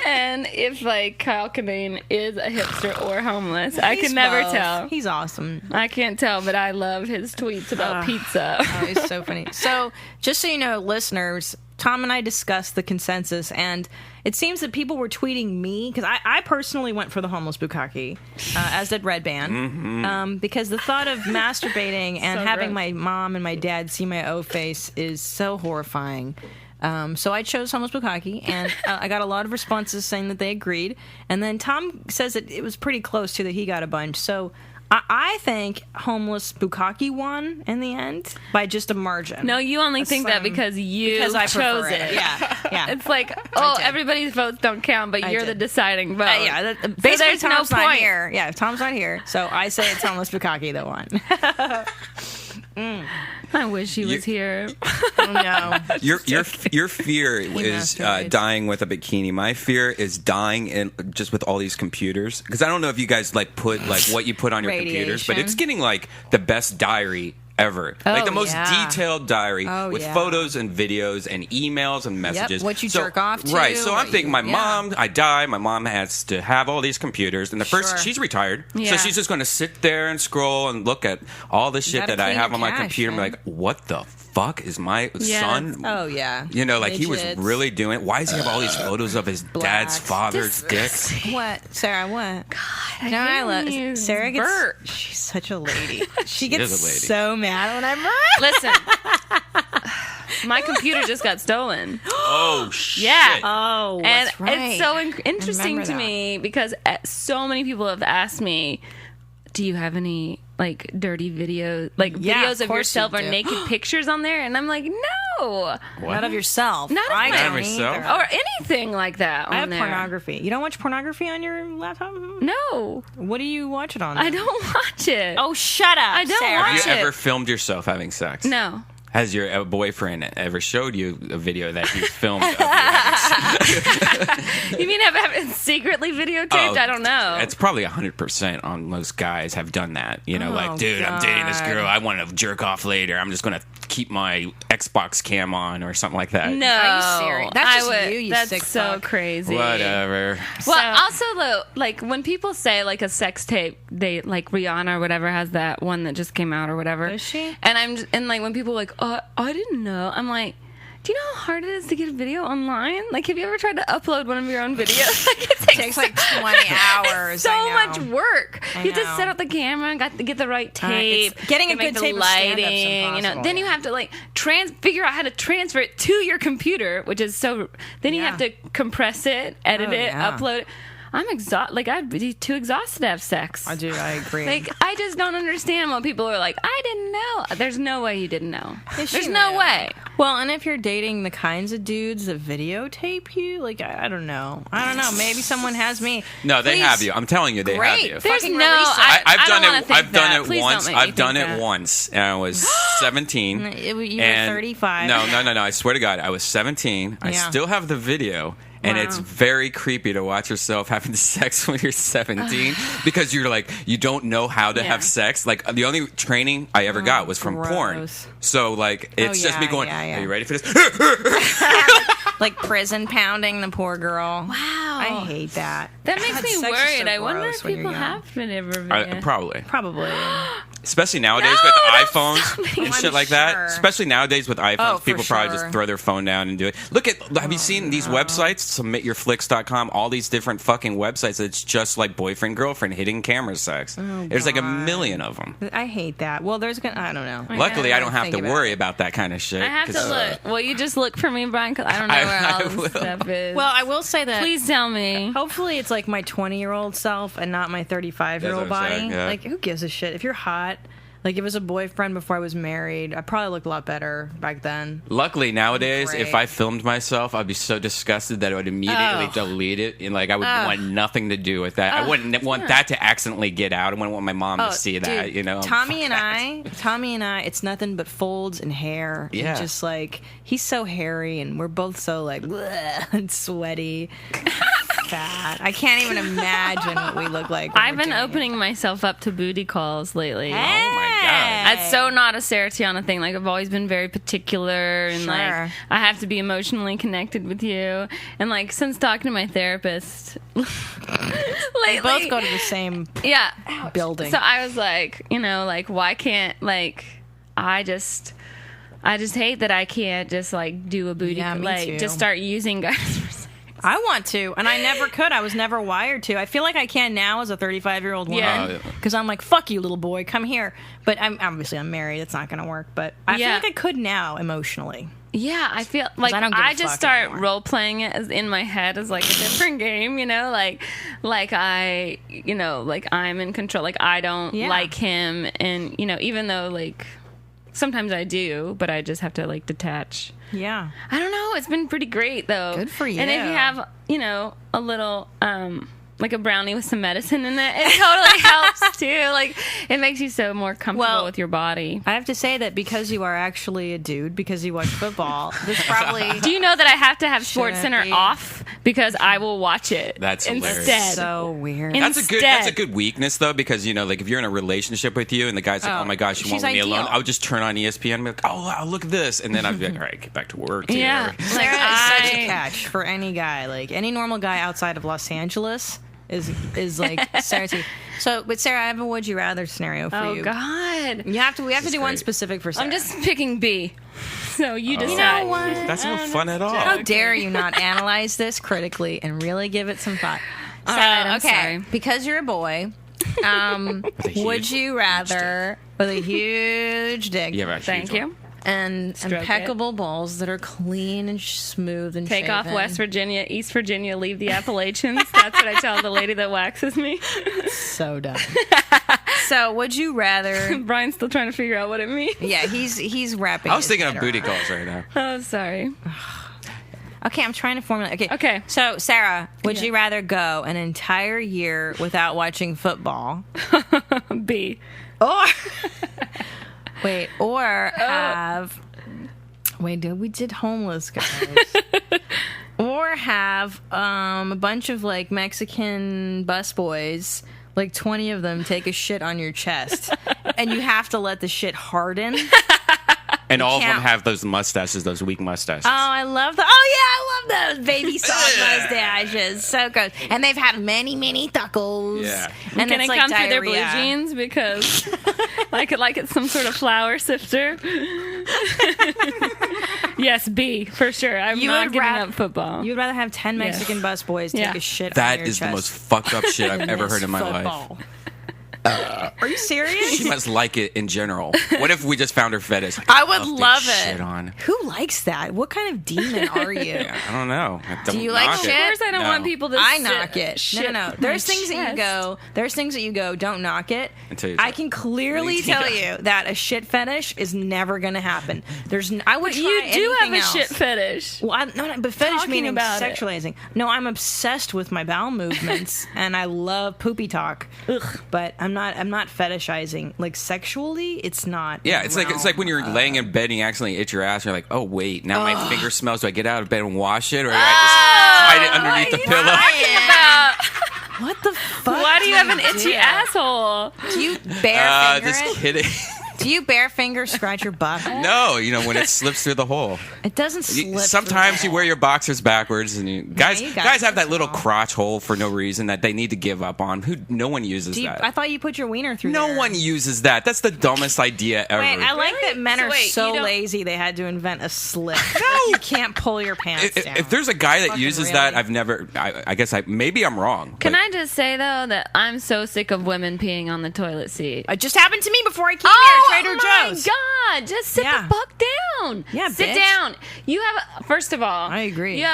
And if like Kyle Kinane is a hipster or homeless. I He's can never both. tell. He's awesome. I can't tell, but I love his tweets about pizza. Oh, he's so funny. So, just so you know, listeners, Tom and I discussed the consensus, and it seems that people were tweeting me, because I personally went for the homeless bukkake, as did Redban, because the thought of masturbating and So having gross. my mom and my dad see my O face is so horrifying. So I chose homeless bukkake, and I got a lot of responses saying that they agreed. And then Tom says that it was pretty close to that he got a bunch. So I think homeless bukkake won in the end by just a margin. No, you only think that because I chose prefer it. Yeah. It's like, oh, did. everybody's votes don't count, but you're the did. deciding vote. Yeah, basically there's no Tom's not point. here. Yeah, Tom's not here, so I say it's homeless bukkake that won. I wish he was here. No, Your fear is masturbates. dying with a bikini. My fear is dying just with all these computers, because I don't know if you guys like put like what you put on your computers, but Radiation. it's getting like the best diary ever, like the most yeah. detailed diary with yeah. photos and videos and emails and messages. what you jerk off to, right? So I'm what thinking, you- my yeah. mom, I die. My mom has to have all these computers, and the first Sure. she's retired, Yeah. so she's just going to sit there and scroll and look at all the shit gotta that I clean have your on my cache, computer, and be man. like, what the fuck is my son? Oh yeah. You know, like he was Midgets. really doing. Why does he have all these photos of his dad's Blacks. father's dick? What, Sarah? What? God, I love use Sarah. Gets, Bert. she's such a lady. She gets is a lady. so mad when I'm right. Listen, my computer just got stolen. Oh shit! Yeah. Oh, And that's right. it's so interesting remember to that. me because so many people have asked me, do you have any like dirty videos, like Yeah, videos of of course yourself you or do. naked pictures on there? And I'm like, no. Not of yourself. Not of I my- don't Not of yourself? either. Or anything like that on I have there. pornography. You don't watch pornography on your laptop? No, What do you watch it on? I don't watch it. Oh, shut up! I don't Sarah. watch Have you it. ever filmed yourself having sex? No. Has your boyfriend ever showed you a video that he's filmed of you having sex? You mean have it secretly videotaped? I don't know. It's probably 100% on most guys have done that. You know, like, dude, I'm dating this girl. I want to jerk off later. I'm just going to keep my Xbox cam on or something like that. No. Are you serious? That's just you That's sick so fuck. crazy. Whatever. Well, also though, like when people say like a sex tape, they like Rihanna or whatever has that one that just came out or whatever. Does she? And like when people are like, oh, I didn't know. I'm like, do you know how hard it is to get a video online? Like, have you ever tried to upload one of your own videos? Like, it takes like 20 hours. It's so much work. I You have to know. set up the camera, got to get the right tape, getting a make good the tape of lighting. stand-up's You know, impossible, then you have to like figure out how to transfer it to your computer, which is so. Then you Yeah. have to compress it, edit it, yeah. upload it. I'm exhausted. Like, I'd be too exhausted to have sex. I agree. Like, I just don't understand when people are like, I didn't know. There's no way you didn't know. Yes, There's you no know. way. Well, and if you're dating the kinds of dudes that videotape you, like, I don't know. Maybe someone has me. No, they Please. have you. I'm telling you, they have Great. you. There's Fucking no. release it. I've I done don't wanna it. think I've done that. it Please once. don't make me I've done think it that. once, and I was 17. You were and 35. No. I swear to God, I was 17. I Yeah. still have the video. And it's very creepy to watch yourself having sex when you're 17 because you're like, you don't know how to have sex. Like, the only training I ever got was from porn. gross. So, like, it's just me going, yeah. are you ready for this? Like prison pounding the poor girl. Wow. I hate that. That makes God, me sex is worried. so I wonder gross if when you're people young. have been ever video. Probably. Probably. Especially nowadays No, with don't iPhones stop me. and shit I'm like sure. that. Especially nowadays with iPhones, Oh, for people probably sure. just throw their phone down and do it. Look at, have you seen these websites? Submityourflicks.com, all these different fucking websites. It's just like boyfriend, girlfriend, hidden camera sex. There's like a million of them. I hate that. Well, I don't know. Luckily, I don't have think to about worry it. about that kind of shit. I have to 'cause, look. Will you just look for me, Brian? Because I don't know where I all this will. stuff is. Well, I will say that. Please tell me. Hopefully, it's like my 20-year-old self and not my 35-year-old That's what I'm body. saying, yeah. Like, who gives a shit? If you're hot, like, if it was a boyfriend before I was married, I probably looked a lot better back then. Luckily, nowadays, Great. if I filmed myself, I'd be so disgusted that I would immediately delete it. And, like, I would want nothing to do with that. I wouldn't want that to accidentally get out. I wouldn't want my mom to see that, dude, you know? Tommy and I, it's nothing but folds and hair. Yeah. And just like, he's so hairy and we're both so like, bleh, and sweaty. Fat. I can't even imagine what we look like. when I've we're been doing it. opening myself up to booty calls lately. Oh, my God. That's so not a Sarah Tiana thing. Like, I've always been very particular and like Sure. I have to be emotionally connected with you. And like since talking to my therapist lately, We both go to the same building. So I was like, you know, like why can't like I just hate that I can't just like do a booty Yeah, me like too. just start using guys for sex. I want to, and I never could. I was never wired to. I feel like I can now as a 35-year-old woman. Yeah. Because I'm like, fuck you, little boy, come here. But I'm married. It's not going to work. But I feel Yeah. like I could now emotionally. Yeah, I feel like I don't give a I just fuck start anymore. role playing it as in my head as like a different game, you know, like I, you know, like I'm in control, like I don't Yeah. like him, and you know, even though like sometimes I do, but I just have to like detach. Yeah. I don't know. It's been pretty great though. Good for And if you. you have, you know, a little like a brownie with some medicine in it, it totally helps too. Like it makes you so more comfortable Well, with your body. I have to say that because you are actually a dude, because you watch football, this probably Do you know that I have to have Sports Shouldn't Center be. off because I will watch it That's hilarious. instead. so weird. And- That's a Instead. good weakness though, because you know, like if you're in a relationship with you and the guy's like, "Oh my gosh, you she's won't leave me ideal. alone," I would just turn on ESPN and be like, "Oh wow, look at this," and then I'd be like, "All right, get back to work." Dear. Yeah. Like Sarah is such a I, catch for any guy. Like any normal guy outside of Los Angeles is like Sarah. So, but Sarah, I have a would you rather scenario for oh you. God. We have to do one great. specific for Sarah. I'm just picking B. So you decide. You know what? That's no fun at all. How dare you not analyze this critically and really give it some thought? All right, I'm okay, sorry. because you're a boy, a huge would you rather with a huge dick You have a Thank huge one. you. and Stroke impeccable balls that are clean and smooth and Take off shaven? West Virginia, East Virginia, leave the Appalachians. That's what I tell the lady that waxes me. So dumb. So, would you rather? Brian's still trying to figure out what it means. Yeah, he's wrapping. I was his thinking head of booty around. calls right now. Oh, sorry. Okay, I'm trying to formulate. Okay. So, Sarah, would Yeah. you rather go an entire year without watching football, B. or have? Wait, we did homeless guys. Or have a bunch of like Mexican busboys, like 20 of them, take a shit on your chest, and you have to let the shit harden. And all of them have those mustaches, those weak mustaches. Oh, I love the. Oh yeah, I love those baby soft mustaches. So good, and they've had many tacos. Yeah. And Can it's it like come diarrhea. through their blue jeans because like it's some sort of flour sifter? Yes, B for sure. I'm not giving up football. You'd rather have 10 Mexican busboys take a shit on That your is chest the most fucked up shit I've ever heard in my life. Are you serious? She must like it in general. What if we just found her fetish? Like, I would love it. Shit on. Who likes that? What kind of demon are you? I don't know. Do you like shit? Of course, I don't want people to. I knock it. Shit No. There's things that you go. There's things that you go. Don't knock it. Until you I can clearly tell you that a shit fetish is never going to happen. I would. But try you do have a else. shit fetish. Well, but fetish Talking meaning about it. sexualizing. No, I'm obsessed with my bowel movements, and I love poopy talk. But I'm not fetishizing. Like sexually, it's not. Yeah, it's like when you're laying in bed and you accidentally itch your ass. And you're like, oh wait, now my finger smells. Do I get out of bed and wash it, or do I just hide it underneath the pillow? What the fuck? Why do you have an itchy asshole? Do you bare finger Just it? kidding. Do you bare finger scratch your butt? No, when it slips through the hole. It doesn't slip. Sometimes you wear your boxers backwards, and guys have that little wrong. crotch hole for no reason that they need to give up on. No one uses that. I thought you put your wiener through No there. one uses that. That's the dumbest idea ever. Wait, I like that men So are wait, so you don't- lazy they had to invent a slip. You can't pull your pants down. if there's a guy that Fucking uses really. that, I've never. I guess maybe I'm wrong. Can but- I just say though that I'm so sick of women peeing on the toilet seat. It just happened to me before I came here at Trader Joe's. God, just sit Yeah. the fuck down. Yeah, sit bitch. down. You have first of all, I agree. You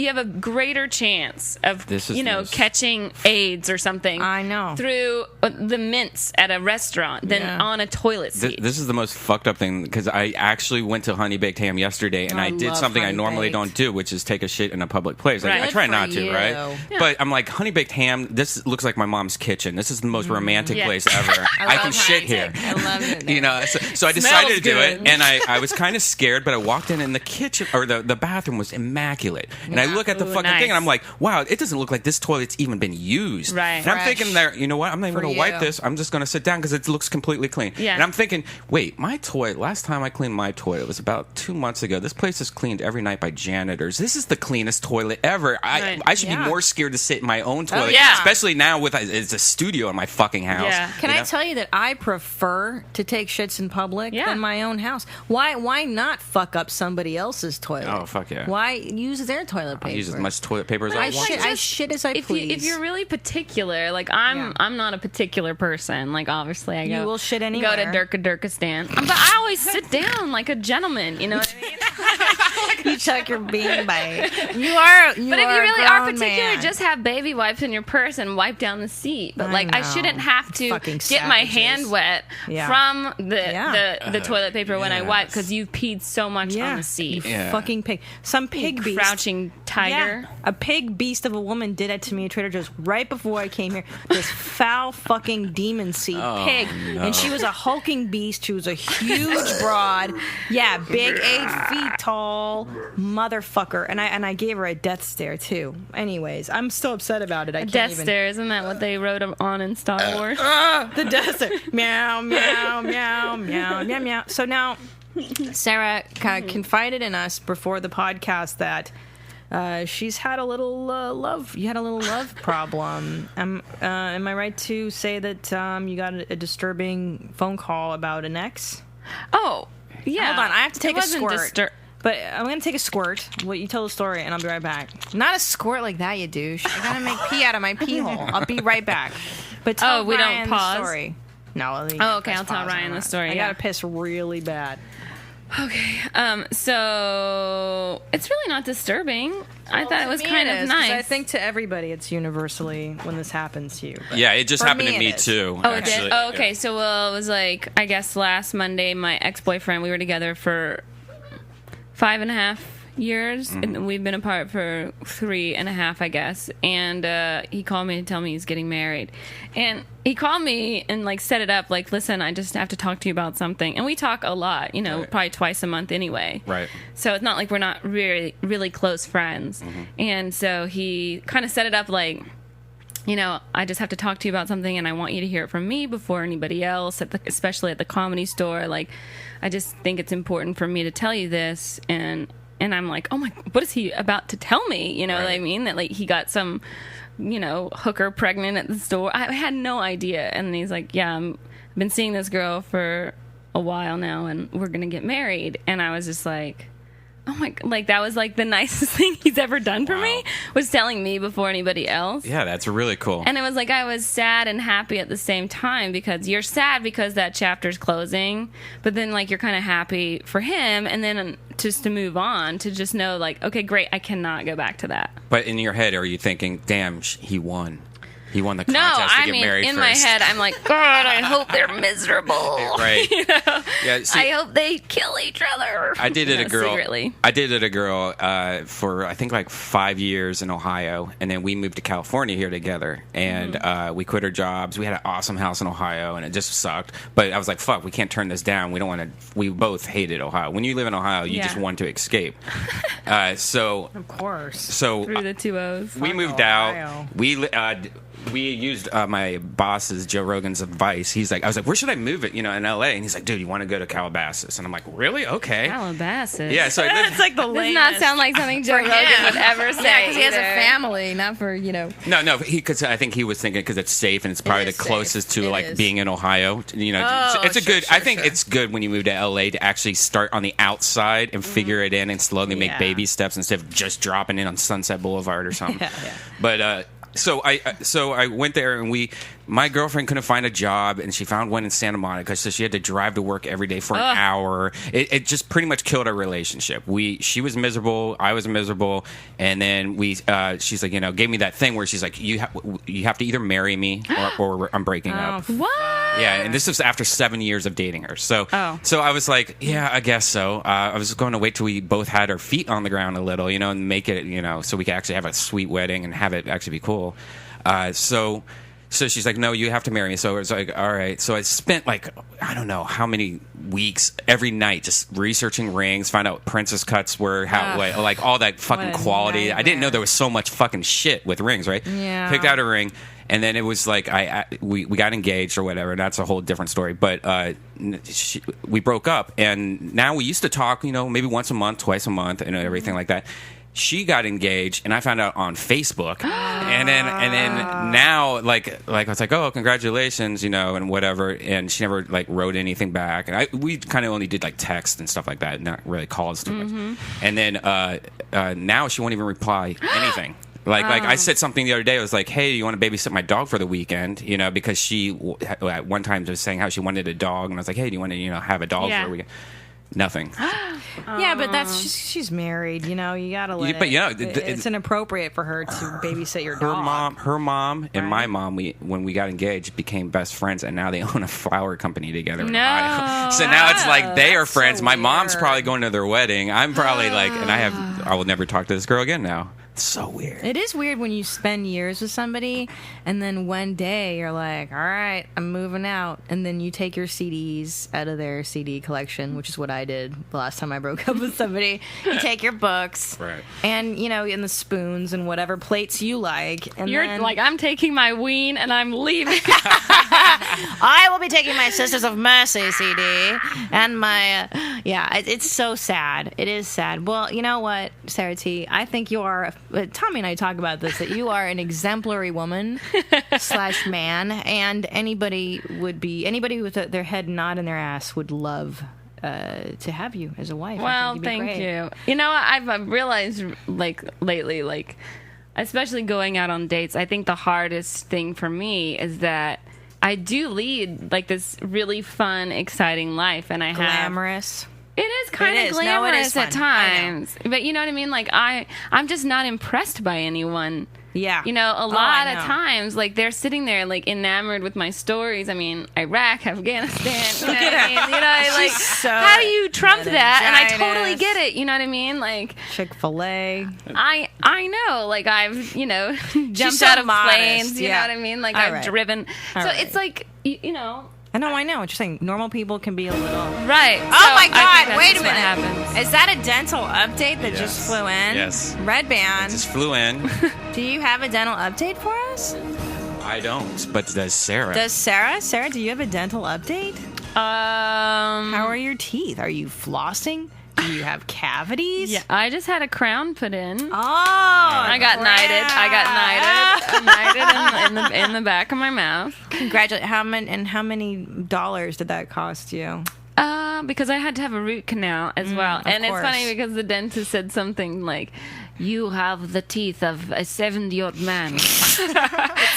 have a greater chance of This is the most- catching AIDS or something. I know. Through the mints at a restaurant than Yeah. on a toilet seat. This is the most fucked up thing because I actually went to Honey Baked Ham yesterday and I I did love something I Honey normally Baked. don't do, which is take a shit in a public place. Right. I Good try for not to, you. right? Yeah. But I'm like, Honey Baked Ham, this looks like my mom's kitchen. This is the most romantic Yeah. place ever. I can shit here. I love it. So I decided to do good. it, and I was kind of scared, but I walked in the kitchen, or the bathroom was immaculate. And I look at the Ooh, fucking nice. thing, and I'm like, wow, it doesn't look like this toilet's even been used. Right. And I'm Fresh. thinking there, you know what? I'm not even For going to wipe you. this. I'm just going to sit down because it looks completely clean. Yeah. And I'm thinking, wait, my toilet, last time I cleaned my toilet was about 2 months ago. This place is cleaned every night by janitors. This is the cleanest toilet ever. Right. I should Yeah. be more scared to sit in my own toilet, yeah. especially now with it's a studio in my fucking house. Yeah. Can You I know? tell you that I prefer to take shits in public Yeah. than my own house? Why not fuck up somebody else's toilet? Oh, fuck yeah. Why use their toilet paper? I use as much toilet paper as I I want. shit as I please. If you're really particular, like I'm not a particular person. Like obviously I go. You will shit Go anywhere. to Durkistan, but I always sit down like a gentleman. You know what I mean? you chuck your bean bite. You are. But if you really are particular, man. just have baby wipes in your purse and wipe down the seat. But I I know. shouldn't have to Fucking get my savages. hand wet Yeah. from the Yeah. toilet paper when I wipe Yes. because you've peed so much on the seat. Yeah. fucking pig. Some pig beast. Crouching tiger. Yeah. A pig beast of a woman did it to me at Trader Joe's right before I came here. This foul fucking demon seed pig. And she was a hulking beast. She was a huge broad. Yeah, big 8 feet tall motherfucker. And I gave her a death stare too. Anyways, I'm still upset about it. I can't Death even. stare, isn't that what they wrote on in Star Wars? The death stare. Meow, meow, meow, meow, meow, meow. So now Sarah confided in us before the podcast that she's had a little love. You had a little love problem. Am I right to say that you got a disturbing phone call about an ex? Oh, yeah. Hold on, I have to take It a wasn't squirt. But I'm gonna take a squirt. Well, you tell the story, and I'll be right back. Not a squirt like that, you douche. I gotta make pee out of my pee hole. I'll be right back. But tell we don't Ryan pause? the story. No. Okay, I'll tell Ryan the story, I yeah. gotta piss really bad. Okay. So it's really not disturbing. I thought it was kind of nice. I think to everybody, it's universally when this happens to you. But Yeah, it just for happened me to me it is. too. Oh, it actually. did? Oh, okay. Yeah. So, well, it was like, I guess last Monday, my ex-boyfriend, we were together for 5.5 years, and we've been apart for 3.5, I guess. And he called me to tell me he's getting married. And he called me and like set it up like, listen, I just have to talk to you about something. And we talk a lot, probably twice a month anyway. Right. So it's not like we're not really, really close friends. And so he kind of set it up like, I just have to talk to you about something, and I want you to hear it from me before anybody else, especially at the Comedy Store. Like, I just think it's important for me to tell you this. And I'm like, oh my, what is he about to tell me? You know what I mean? That like he got some, hooker pregnant at the store. I had no idea. And he's like, yeah, I've been seeing this girl for a while now, and we're going to get married. And I was just like, oh my, like that was like the nicest thing he's ever done for me, was telling me before anybody else. Yeah, that's really cool. And it was like I was sad and happy at the same time, because you're sad because that chapter's closing, but then like you're kind of happy for him, and then just to move on, to just know like, okay, great, I cannot go back to that. But in your head, are you thinking, damn, he won? He won the contest to get married in first. my head, I'm like, God, I hope they're miserable. Right. Yeah. See, I hope they kill each other. I dated a girl. Secretly. I dated a girl for I think like 5 years in Ohio, and then we moved to California here together, and we quit our jobs. We had an awesome house in Ohio, and it just sucked. But I was like, fuck, we can't turn this down. We don't want to. We both hated Ohio. When you live in Ohio, you just want to escape. So Of course. So Through the 2 O's. we moved out. We used my boss's, Joe Rogan's, advice. I was like, where should I move it? In LA. And he's like, dude, you want to go to Calabasas? And I'm like, really? Okay. Calabasas. Yeah. So I lived, It's like the Does lamest. not sound like something Joe Rogan would ever say. Yeah, because he has a either. family, not for, no, because I think he was thinking because it's safe and it's probably the is safe. closest to It like is. being in Ohio. Oh, It's a sure, good. sure, I think sure. it's good when you move to LA to actually start on the outside and figure it in and slowly make Yeah. baby steps instead of just dropping in on Sunset Boulevard or something. Yeah. But so I went there, and my girlfriend couldn't find a job, and she found one in Santa Monica, so she had to drive to work every day for an hour. It just pretty much killed our relationship. She was miserable, I was miserable, and then she's like, gave me that thing where she's like, you have to either marry me or I'm breaking up. What? Yeah, and this was after 7 years of dating her. So I was like, yeah, I guess so. I was going to wait till we both had our feet on the ground a little, and make it, so we could actually have a sweet wedding and have it actually be cool. So she's like, no, you have to marry me. So it was like, all right. So I spent like, I don't know how many weeks every night just researching rings, find out what princess cuts were, like all that fucking What a quality. I didn't know nightmare. there was so much fucking shit with rings, right? Yeah. Picked out a ring. And then it was like we got engaged or whatever. That's a whole different story. But we broke up, and now we used to talk, maybe once a month, twice a month, and everything like that. She got engaged, and I found out on Facebook, and then now like I was like, oh, congratulations, and whatever. And she never like wrote anything back, and we kind of only did like text and stuff like that, not really calls too much. And then now she won't even reply anything. Like I said something the other day. I was like, "Hey, you want to babysit my dog for the weekend?" Because she at one time was saying how she wanted a dog, and I was like, "Hey, do you want to have a dog for the weekend?" Nothing. Yeah, but she's married. You gotta let it. It's inappropriate for her to babysit your dog. Her mom, and my mom, when we got engaged, became best friends, and now they own a flower company together. in Ohio. So now it's like they are friends. My mom's probably going to their wedding. I'm probably like, and I will never talk to this girl again now. It's so weird. It is weird when you spend years with somebody, and then one day you're like, all right, I'm moving out. And then you take your CDs out of their CD collection, which is what I did the last time I broke up with somebody. You take your books, Right. and, and the spoons and whatever plates you like. And You're then, like, I'm taking my ween and I'm leaving. I will be taking my Sisters of Mercy CD and my, it's so sad. It is sad. Well, you know what, Sarah T, I think you are, Tommy and I talk about this, that you are an exemplary woman / man, and anybody with their head not in their ass would love to have you as a wife. Well, thank you. I've realized, like, lately, like, especially going out on dates, I think the hardest thing for me is that I do lead, like, this really fun, exciting life, and I have... Glamorous. It is kind of is. No, it is glamorous at fun. I know. times. But you know what I mean? Like, I'm just not impressed by anyone Yeah. You know, a I lot of know. times, like, they're sitting there, like, enamored with my stories. I mean, Iraq, Afghanistan, you know what I mean? You know, like, so how do you trump that? And I totally meningitis. get it, you know what I mean? Like, Chick-fil-A. I know, like, I've, you know, jumped so out of modest, planes, you yeah. know what I mean? Like, All I've right. driven. All So right. it's like, you know. I know what you're saying. Normal people can be a little... Right. Oh So my I think God! that's Wait a just what minute. happens. Is that a dental update that Yes. just flew in? Yes. Redban. Just flew in. Do you have a dental update for us? I don't, but does Sarah? Does Sarah? Sarah, do you have a dental update? How are your teeth? Are you flossing? Do you have cavities? Yeah, I just had a crown put in. Oh, I got knighted. I got knighted in the back of my mouth. Congratulations. How many dollars did that cost you? Because I had to have a root canal as well. And course. it's funny because the dentist said something like, "You have the teeth of a 70-year-old man."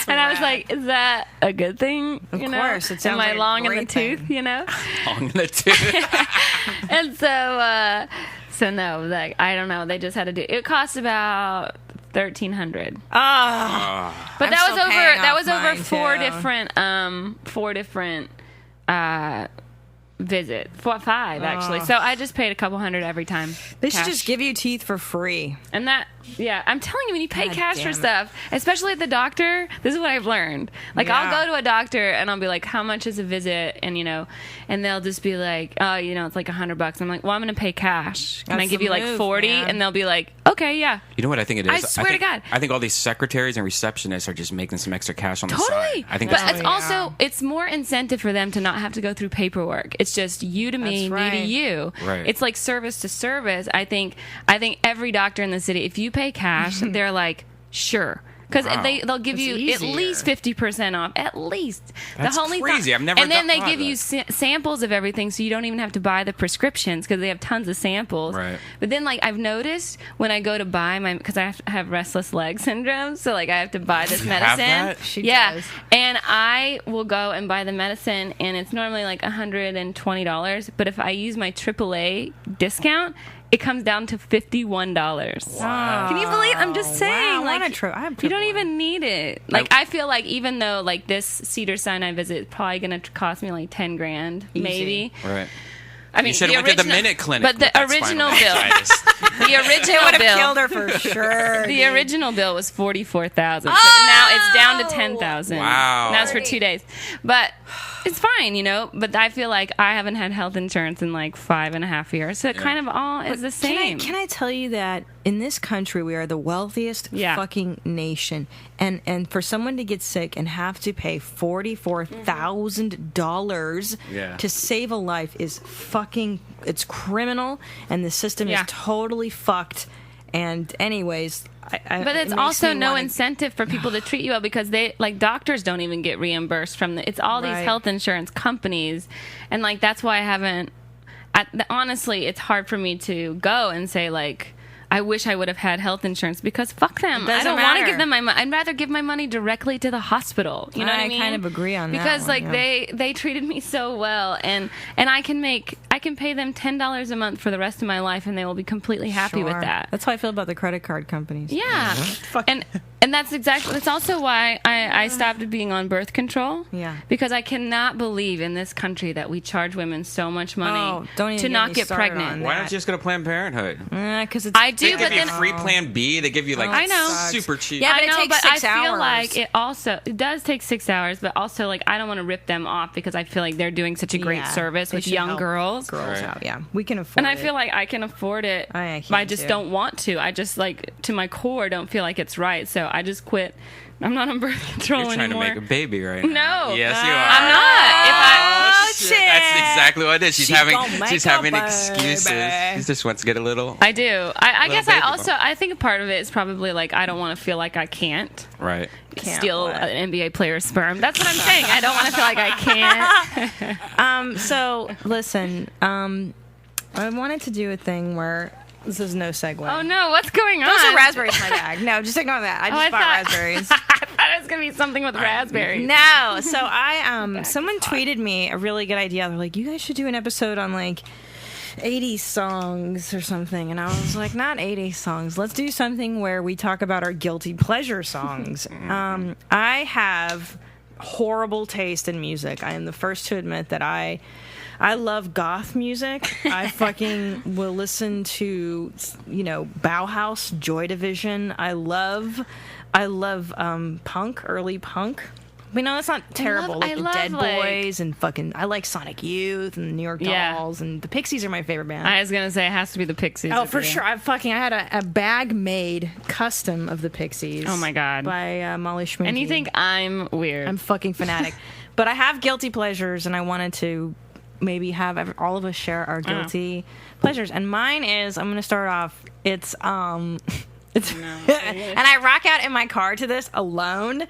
And I was like, "Is that a good thing?" Of you know? course, it sounds Am I like a long in the great tooth? thing. You know. On the tooth. And so no, like I don't know. They just had to do. It cost about $1,300. Oh, But I'm that was still paying over. That off was over mine, four different visit. 5 actually. So I just paid a couple hundred every time. they should cash. just give you teeth for free. And that, yeah, I'm telling you, when you pay God cash damn for it. stuff, especially at the doctor, this is what I've learned. Like, Yeah. I'll go to a doctor and I'll be like, "How much is a visit?" And you know, and they'll just be like, "Oh, you know, it's like $100." I'm like, "Well, I'm going to pay cash. Can I That's give the you like move, 40?" man. And they'll be like, "Okay, yeah." You know what I think it is? I swear to think, God. I think all these secretaries and receptionists are just making some extra cash on the Totally. side. I think But that's it's what it also it's more incentive for them to not have to go through paperwork. It's just you to me, That's me to right. you. Right. It's like service to service. I think every doctor in the city, if you pay cash, they're like, sure. Because Wow. they'll give It's you easier. at least 50% off. At least. That's the only crazy. I've never And then they thought give of you samples of everything, so you don't even have to buy the prescriptions because they have tons of samples. Right. But then, like, I've noticed when I go to buy because I have restless leg syndrome, so like I have to buy this You have medicine. that? She Yeah. does. And I will go and buy the medicine, and it's normally like $120. But if I use my AAA discount, it comes down to $51. Wow. Can you believe? I'm just saying, Wow, I like, want a I have you don't AAA. even need it. Like, I feel like even though like this Cedar Sinai visit is probably going to cost me like $10,000, maybe. Right. I mean, You should have went to the Minute Clinic. But the with that original spinal bill, meningitis. the original Would have bill, killed her for sure. the original bill was $44,000. But Oh! now it's down to $10,000. Wow. And that's for 2 days. But it's fine, you know. But I feel like I haven't had health insurance in like 5.5 years, so it kind of all is the same. Can I tell you that in this country we are the wealthiest Yeah. fucking nation, and for someone to get sick and have to pay $44,000 Yeah. to save a life is fucking, it's criminal, and the system Yeah. is totally fucked. And anyways, But it's also no incentive for people to treat you well because they like doctors don't even get reimbursed from it's all these Right. health insurance companies, and like that's why I haven't. Honestly, it's hard for me to go and say like, I wish I would have had health insurance because fuck them. It doesn't I don't want to matter. give them my money. I'd rather give my money directly to the hospital. You know what I mean? kind of agree on that because one, like yeah. they treated me so well, and I can pay them $10 a month for the rest of my life, and they will be completely happy with Sure. that. That's how I feel about the credit card companies. Yeah, and that's also why I stopped being on birth control. Yeah. Because I cannot believe in this country that we charge women so much money Oh, don't even to get not me get started pregnant. on Why that. don't you just go to Planned Parenthood? Because it's I do, They but give you then free Plan B. They give you like I know. super cheap. Yeah, but I it know, takes but 6 I feel hours. like it does take 6 hours, but also like I don't want to rip them off because I feel like they're doing such a great Yeah, service they with should young help girls. girls Right. out. Yeah, we can afford And I it. feel like I can afford it, I but I can just too. don't want to. I just like to my core don't feel like it's right, so I just quit. I'm not on birth control You're trying anymore. to make a baby right now. No. Yes, you are. I'm not. If I, Oh, shit. That's exactly what it is. She's gonna make having a excuses. baby. She just wants to get a little. I do. I guess I baby also I think a part of it is probably like I don't want to feel like I can't Right. steal what? an NBA player's sperm. That's what I'm saying. I don't want to feel like I can't. So listen, I wanted to do a thing where this is no segue. Oh no, what's going on? Those are raspberries in my bag. No, just ignore that. I just I bought thought- raspberries. I thought it was gonna be something with raspberries. No, so I someone tweeted me a really good idea. They're like, you guys should do an episode on like 80s songs or something, and I was like, not 80s songs. Let's do something where we talk about our guilty pleasure songs. I have horrible taste in music. I am the first to admit that I love goth music. I fucking will listen to, Bauhaus, Joy Division. I love punk, early punk. That's not terrible. I love the Dead Boys and fucking. I like Sonic Youth and the New York Dolls and the Pixies are my favorite band. I was gonna say it has to be the Pixies. Oh, for sure. I had a bag made custom of the Pixies. Oh my god, by Molly Schminke. And you think I'm weird? I'm fucking fanatic. But I have guilty pleasures, and I wanted to maybe have all of us share our guilty pleasures. And mine is, I'm gonna start off. It's and I rock out in my car to this alone.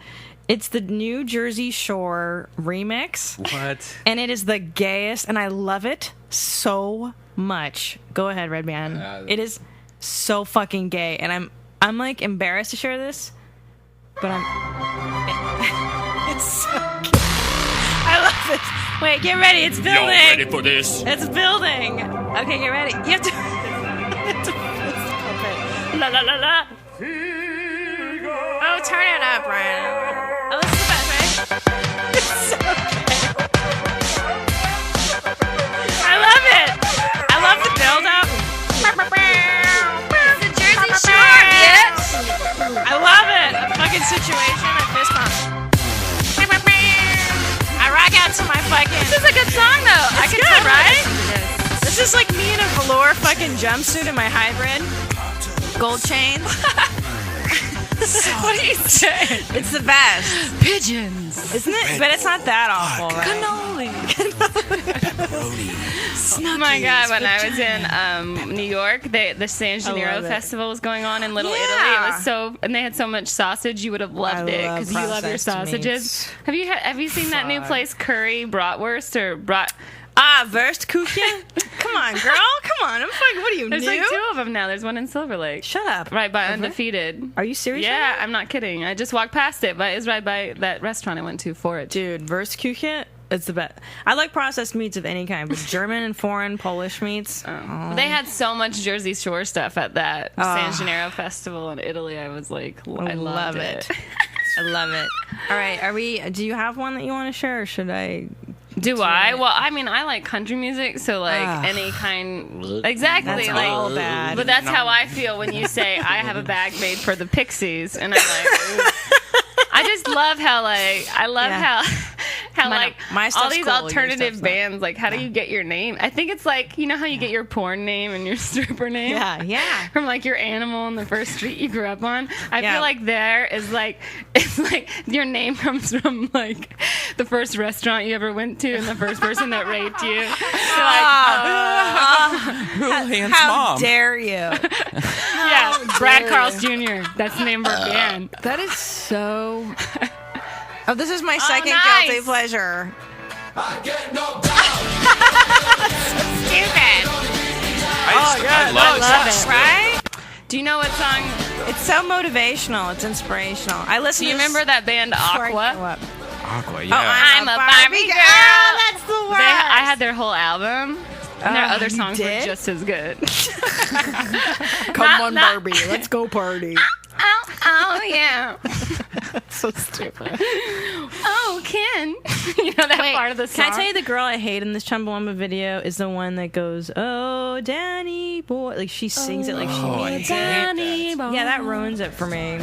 It's the New Jersey Shore remix. What? And it is the gayest, and I love it so much. Go ahead, Redban. It is so fucking gay, and I'm like embarrassed to share this, but it's so gay. I love it. Wait, get ready. It's building. Y'all ready for this? It's building. Okay, get ready. You have to. La la la la. Oh, turn it up, Brian. Oh, this is the best, right? It's so gay. I love it. I love the build-up. It's the Jersey Shore, bitch. I love it. A fucking situation. I fist bump. I rock out to my fucking. This is a good song, though. It's good, right? This is like me in a velour fucking jumpsuit in my hybrid. Gold chains. What are you saying? It's the best. Pigeons, isn't it? But it's not that awful, right? Cannoli. Oh my god! When I was in New York, the San Gennaro Festival was going on in Little Italy. It was and they had so much sausage. You would have loved it because you love your sausages. Meats. Have you seen that new place, Curry Bratwurst or Brat? Wurstkuchen? Come on, girl. Come on. I'm fucking. What are you, There's new? like 2 of them now. There's one in Silver Lake. Shut up. Right by Undefeated. Are you serious? Yeah, I'm not kidding. I just walked past it, but it's right by that restaurant I went to for it. Dude, Wurstkuchen? It's the best. I like processed meats of any kind, but German and foreign, Polish meats. They had so much Jersey Shore stuff at that San Gennaro Festival in Italy. I was like, I love it. I love it. All right, do you have one that you want to share, or should I? Do I? Well, I mean, I like country music, so like any kind. Exactly. That's like, all bad. But that's how I feel when you say I have a bag made for the Pixies, and I'm like, ooh. I just love how how like my all these cool, alternative bands, like how do you get your name? I think it's like, you know how you get your porn name and your stripper name? Yeah. From like your animal in the first street you grew up on. I feel like there is like, it's like your name comes from like the first restaurant you ever went to and the first person that raped you. How dare you? Yeah, Brad Carl's Jr. That's the name of our band. That is so. Oh, this is my second nice. guilty pleasure. I get knocked So stupid. I love it. Right? Do you know what song? It's so motivational. It's inspirational. I listen. Do you to this remember that band Aqua? Aqua, yeah. Oh, I'm a Barbie girl. That's the worst. I had their whole album. And their other you songs were did? just as good. Come on, Barbie. Let's go party. Oh, yeah. So stupid. Oh, Ken. You know that part of the song? Can I tell you the girl I hate in this Chumbawamba video is the one that goes, "Oh, Danny boy." Like she sings it like she means it. Boy. Yeah, that ruins it for me.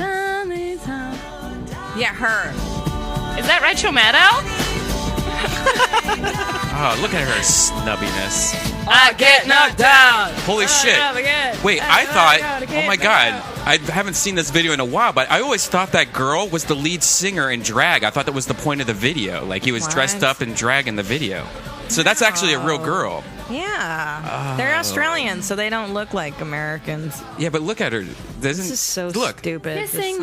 Yeah, her. Is that Rachel Maddow? Oh, look at her snubbiness. I get knocked down. Holy shit. Wait, I thought, oh my god, I haven't seen this video in a while, but I always thought that girl was the lead singer in drag. I thought that was the point of the video. Like he was dressed up in drag in the video. So that's actually a real girl. Yeah. They're Australian, so they don't look like Americans. Yeah, but look at her. This is so stupid. See,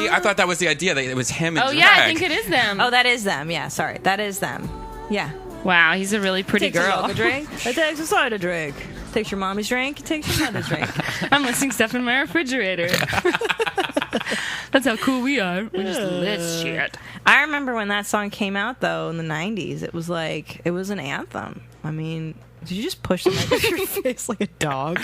I thought that was the idea, that it was him in drag. Oh, yeah, I think it is them. Oh, that is them. Yeah, sorry. That is them. Yeah. Wow, he's a really pretty girl. A drink. It takes a soda drink. Takes your mommy's drink. It takes your mother's drink. I'm listing stuff in my refrigerator. That's That's how cool we are. We just list shit. I remember when that song came out, though, in the 90s. It was like, it was an anthem. I mean, did you just push the mic with your face like a dog?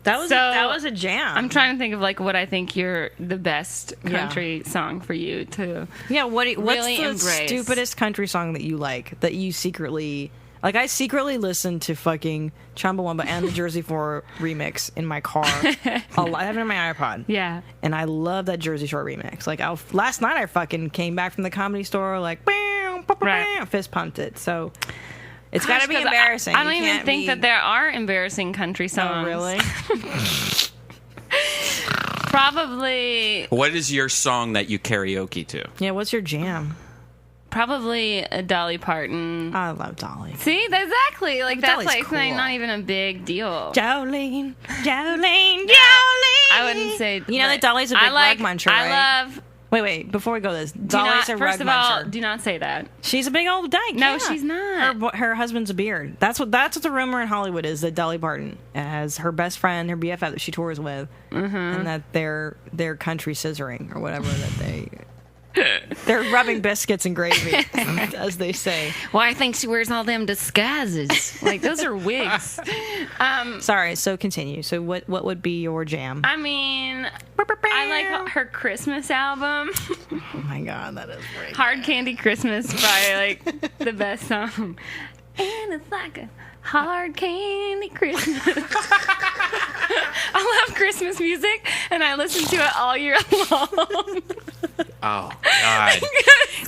That was a jam. I'm trying to think of like what I think the best country song for you to what's really the embrace. Stupidest country song that you like, that you secretly... Like, I secretly listen to fucking Chumbawamba and the Jersey 4 remix in my car. I have it in my iPod. Yeah. And I love that Jersey Shore remix. Like, last night I fucking came back from the Comedy Store, like, bam, Right. fist pumped it. So, it's got to be embarrassing. I don't even think that there are embarrassing country songs. Oh, really? Probably. What is your song that you karaoke to? Yeah, what's your jam? Probably a Dolly Parton. I love Dolly. See, exactly. Like, that's Dolly's like cool. not even a big deal. Jolene. I I wouldn't say. You know that Dolly's a big rug muncher, right? I love. Wait, before we go to this. Dolly's a rug First of all, muncher. do not say that. She's a big old dyke. No, yeah. she's not. Her husband's a beard. That's what the rumor in Hollywood is, that Dolly Parton has her best friend, her BFF that she tours with, and that they're country scissoring or whatever that they're rubbing biscuits and gravy, as they say. Well, I think she wears all them disguises. Like, those are wigs. Sorry. So continue. So what would be your jam? I mean, I like her Christmas album. Oh my God, that is great. Hard Candy Christmas, probably like the best song. And it's like a hard candy Christmas. I love Christmas music, and I listen to it all year long. Oh, God.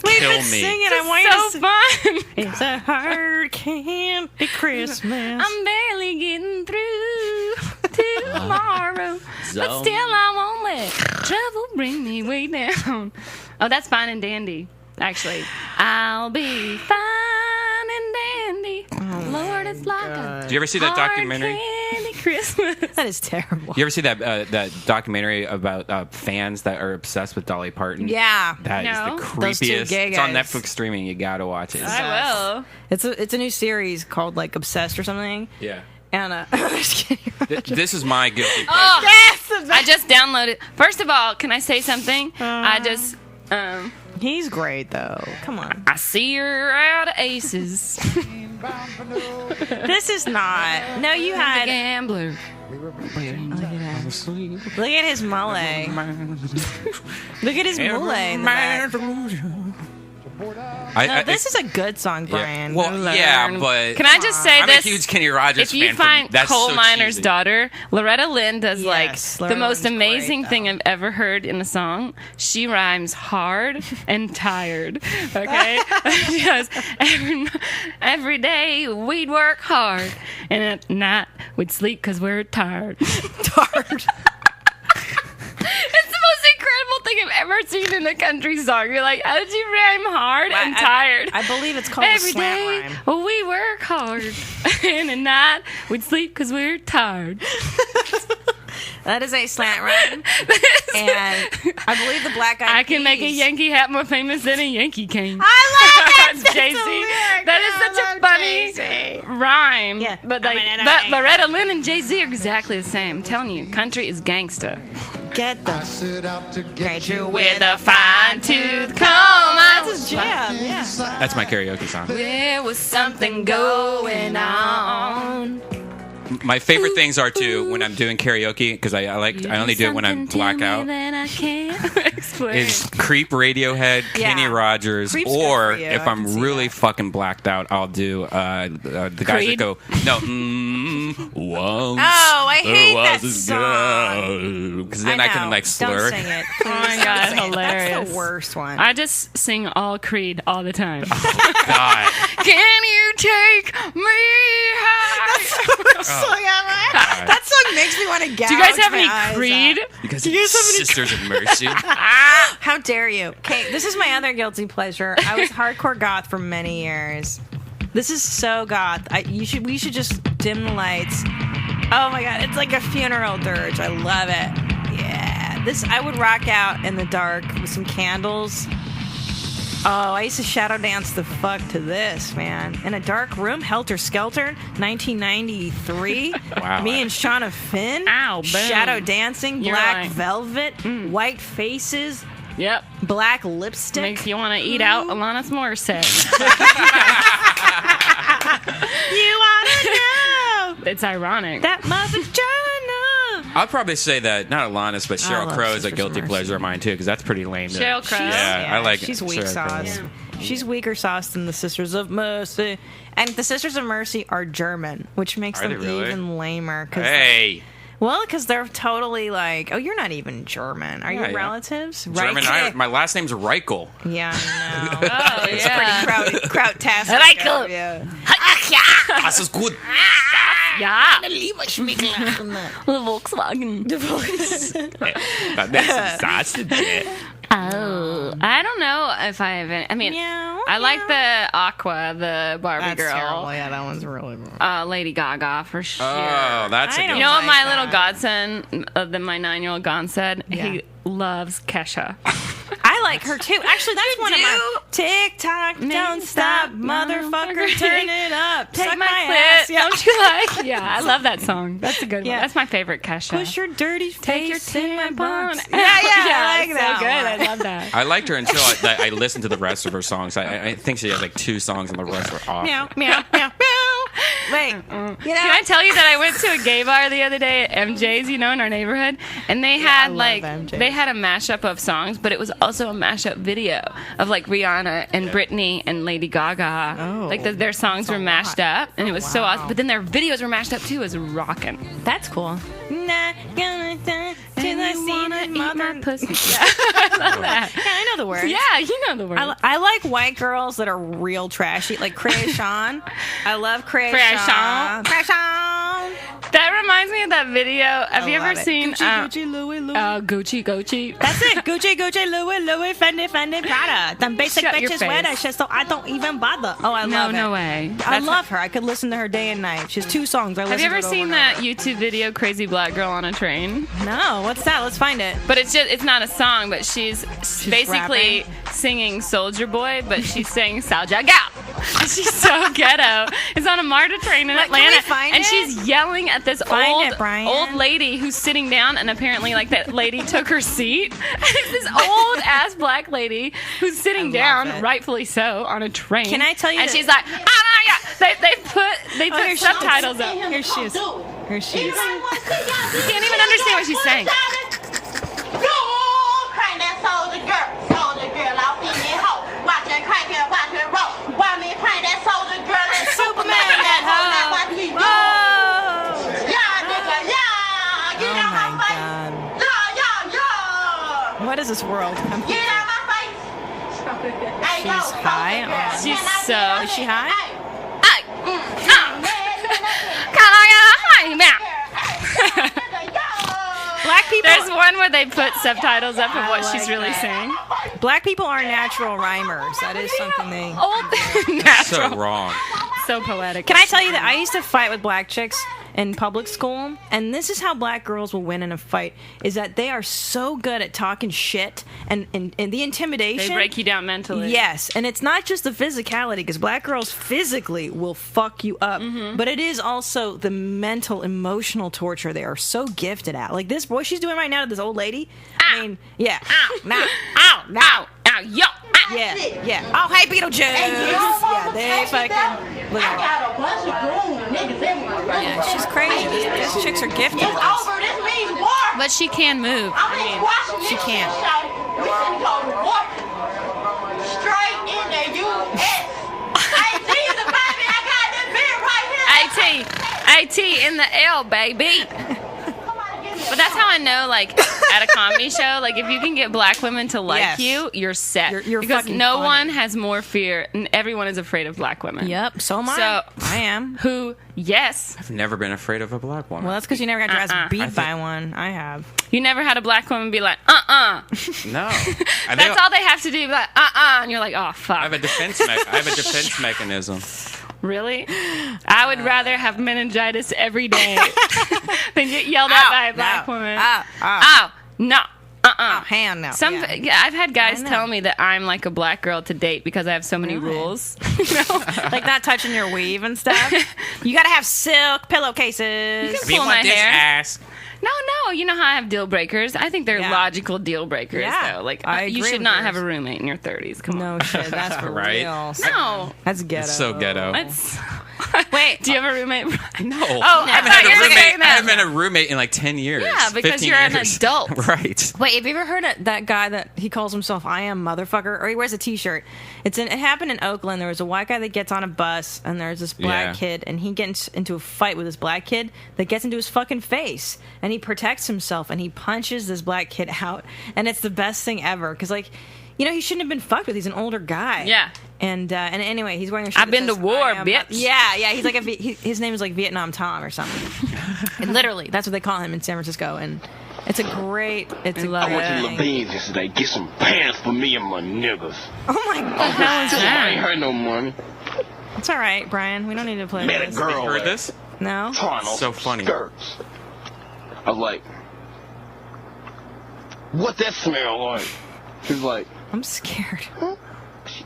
Kill me. Sing it. I want So you to fun. It's a hard candy Christmas. I'm barely getting through tomorrow, but still I won't let trouble bring me way down. Oh, that's Fine and Dandy, actually. I'll be fine and dandy. Lord, it's like a Did you ever see that documentary? Candy Christmas. That is terrible. You ever see that documentary about fans that are obsessed with Dolly Parton? Yeah. That is No. the Those two creepiest. gay It's on guys. Netflix streaming. You gotta watch it. I will. It's a new series called like Obsessed or something. Yeah. And I'm just kidding. This is my guilty pleasure. I just downloaded. First of all, can I say something? I just. He's great though. Come on. I see you're out of aces. This is not. No, you The had. gambler. Look at his mullet. Look at his mullet. in the back. No, this is a good song, Brian. Well, yeah, but Can I just say I'm this? a huge Kenny Rogers If you fan. find That's Coal so Miner's cheesy. Daughter, Loretta Lynn does Yes, like Loretta the most Lynn's amazing great, thing though. I've ever heard in a song. She rhymes hard and tired. Okay, she goes every day we'd work hard, and at night we'd sleep because we're tired. Tired. It's the most incredible thing I've ever seen in a country song. You're like, how did you rhyme hard and tired? I believe it's called Every a slant day rhyme. we work hard, and at night we'd sleep because we're tired. That is a slant rhyme. And I believe the Black Eyed I can make a Peas- Yankee hat more famous than a Yankee cane. I love that. Jay-Z. That is such a funny rhyme. Yeah. But like, but Loretta Lynn and Jay-Z are exactly the same. I'm telling you, country is gangsta. Get the Set out to get you With a fine-tooth comb, that's a jam. Yeah. That's my karaoke song. There was something going on. My favorite things are too when I'm doing karaoke because I only do it when I'm blackout. That I can't explain. Is Creep, Radiohead, Yeah. Kenny Rogers, Creep's good or for you. if I can I'm see really that. fucking blacked out, I'll do the guys Creed? that go no. Once I there hate was that this song. girl. Because then I can know. like slur. Don't sing it. Oh my god, That's hilarious. the worst one. I just sing all Creed all the time. God. Can you take me high? That song makes me want to gouge Do you guys have my any eyes Creed? out. You guys have Sisters of Mercy. How dare you? Okay, this is my other guilty pleasure. I was hardcore goth for many years. This is so goth. We should just dim the lights. Oh my god, it's like a funeral dirge. I love it. Yeah. I would rock out in the dark with some candles. I used to shadow dance the fuck to this, man. In a dark room, Helter Skelter, 1993. Wow. Me and Shauna Finn. Ow, boom. Shadow dancing, You're black right. velvet, white faces, Yep. black lipstick. Makes you want to eat out Alanis Morissette. You wanna know It's ironic. that my vagina. I'll probably say that not Alanis, but Cheryl love Crow is a Sisters guilty of Mercy. pleasure of mine too, because that's pretty lame. Cheryl Crow. Yeah, I like. She's weak Cheryl Crow. sauce. She's weaker sauce than the Sisters of Mercy. And the Sisters of Mercy are German, which makes Are them they really? even lamer. Hey, Because they're totally like, oh, you're not even German. Are Yeah, you yeah. relatives? German. My last name's Reichel. Yeah, I know. Oh, It's yeah. pretty crowd-tastic. Reichel. Yeah. Das ist gut. Ja. Volkswagen. That's it. Oh. I don't know if I have any. I mean, Meow, I like the Aqua, the Barbie That's girl. terrible. Yeah, that one's really bad. Lady Gaga, for sure. Oh, that's a I good don't You know what like my that. little godson, my 9-year-old godson said? Yeah. He loves Kesha. I like her too. Actually, that's one of my TikTok. Don't stop, motherfucker. Turn it up. Take Suck my ass. clit. Yeah. Don't you like? Yeah, I love that song. That's a good Yeah. one. That's my favorite Kesha. Push your dirty Take your face in my tampon. buns. Yeah, I like it's that so good. one. I love that. I liked her until I listened to the rest of her songs. I think she has like 2 songs, and the rest were awful. Meow, meow, meow, meow. Wait, you know, Can I tell you that I went to a gay bar the other day at MJ's, in our neighborhood, and they had love MJ's. they had a mashup of songs, but it was also a mashup video of like Rihanna and Britney and Lady Gaga. Oh, like their songs were mashed up, and it was so awesome. But then their videos were mashed up too. It was rocking. that's cool. Not gonna die till I see that mother. pussy. Yeah, I love that. Yeah, I know the words. Yeah, you know the word. I like white girls that are real trashy, like Creation. I love Creation. Kreayshawn. Creation. That reminds me of that video. Have you love ever it. seen Gucci, Louis, Louis. Gucci? That's it. Gucci, Louis, Fendi, Prada. Them basic Shut your bitches face. wear that shit, so I don't even bother. Oh, I No, love it. no way. I love her. I could listen to her day and night. She has 2 songs. Have you ever seen that YouTube video, Crazy Black Girl on a Train? No. What's that? Let's find it. But it's not a song, but she's basically singing Soldier Boy, but she's saying Soulja Gal. She's so ghetto. It's on a MARTA train in Like, can Atlanta, we find and it? she's yelling at this Find it, Brian. old lady who's sitting down, and apparently like that lady took her seat. It's this old ass black lady who's sitting down, it. rightfully so, on a train. Can I tell you And that- she's like, they put here she is. subtitles up. Here she is. Here she is. You can't even understand what she's saying. Crank that soldier girl, I'll be me hoe. Watch her crank and watch her roll. Why me crank that soldier girl and Superman that hoe. Watch me do. Oh. Yeah, nigga, yeah. Get Oh out my my face. Yeah. What is this world? Get out my face. Hey, yo, She's high soldier girl. on- She's Can I so- get on Is she it? high? Hey. Black people. There's one where they put subtitles up of I what like she's really that. saying. Black people are natural rhymers. That is something they. Old, So natural, wrong. so poetic. Can I tell you that I used to fight with black chicks in public school, and this is how black girls will win in a fight: is that they are so good at talking shit and the intimidation. They break you down mentally. Yes, and it's not just the physicality, because black girls physically will fuck you up, but it is also the mental, emotional torture they are so gifted at. Like this, what she's doing right now to this old lady. I mean, yeah, now, Ow, ow, ow, yo. Ow. yeah. Oh, hey, Beetlejuice. Yeah, they fucking look I at her. got a bunch of goon niggas everywhere right Yeah, now. she's crazy. These chicks are gifted. It's over. This means war. But she can move. I'm in Washington. she can't. We finna go to war. Straight in the U.S. Hey, Jesus, baby, I got this beer right here. AT in the L, baby. Somebody give me But that's how I know, like, at a comedy show, like, if you can get black women to like Yes. you, you're set. You're because fucking no funny. one has more fear, and everyone is afraid of black women. Yep, so am I. So- I am. Who, yes, I've never been afraid of a black woman. Well, that's because you never got your ass beat I by think- one. I have. you never had a black woman be like, no. That's all they have to do, be like, and you're like, oh, fuck. I have a defense. I have a defense mechanism. Really? I would rather have meningitis every day than get yelled at by a black woman. Ow. Ow. No. Oh, hell no. I've had guys tell me that I'm like a black girl to date because I have so many rules. Like not touching your weave and stuff. You gotta have silk pillowcases. You can pull my hair. No, you know how I have deal breakers. I think they're logical deal breakers, though. Like, you should not have a roommate in your 30s. Come on. No shit, that's for Right? real. No. That's ghetto. It's so ghetto. Wait, do you have a roommate? No. Oh, I haven't had a roommate in like 10 years. Yeah, because you're an adult. Right. Wait, have you ever heard of that guy that he calls himself I Am Motherfucker? Or he wears a t-shirt. It happened in Oakland. There was a white guy that gets on a bus, and there's this black kid, and he gets into a fight with this black kid that gets into his fucking face. And he protects himself, and he punches this black kid out. And it's the best thing ever. Because, like, you know, he shouldn't have been fucked with. He's an older guy. Yeah. And anyway, he's wearing a shirt. I've been to war, bitch. Yeah. He's like his name is like Vietnam Tom or something. And literally, that's what they call him in San Francisco. And it's a great. I went to Levine's yesterday. Get some pants for me and my niggas. Oh my god! I ain't heard no money. It's all right, Brian. We don't need to play Met this. a girl. Heard this? No. Trying on So some funny. skirts. I was like, "What that smell like?" She's like, I'm scared.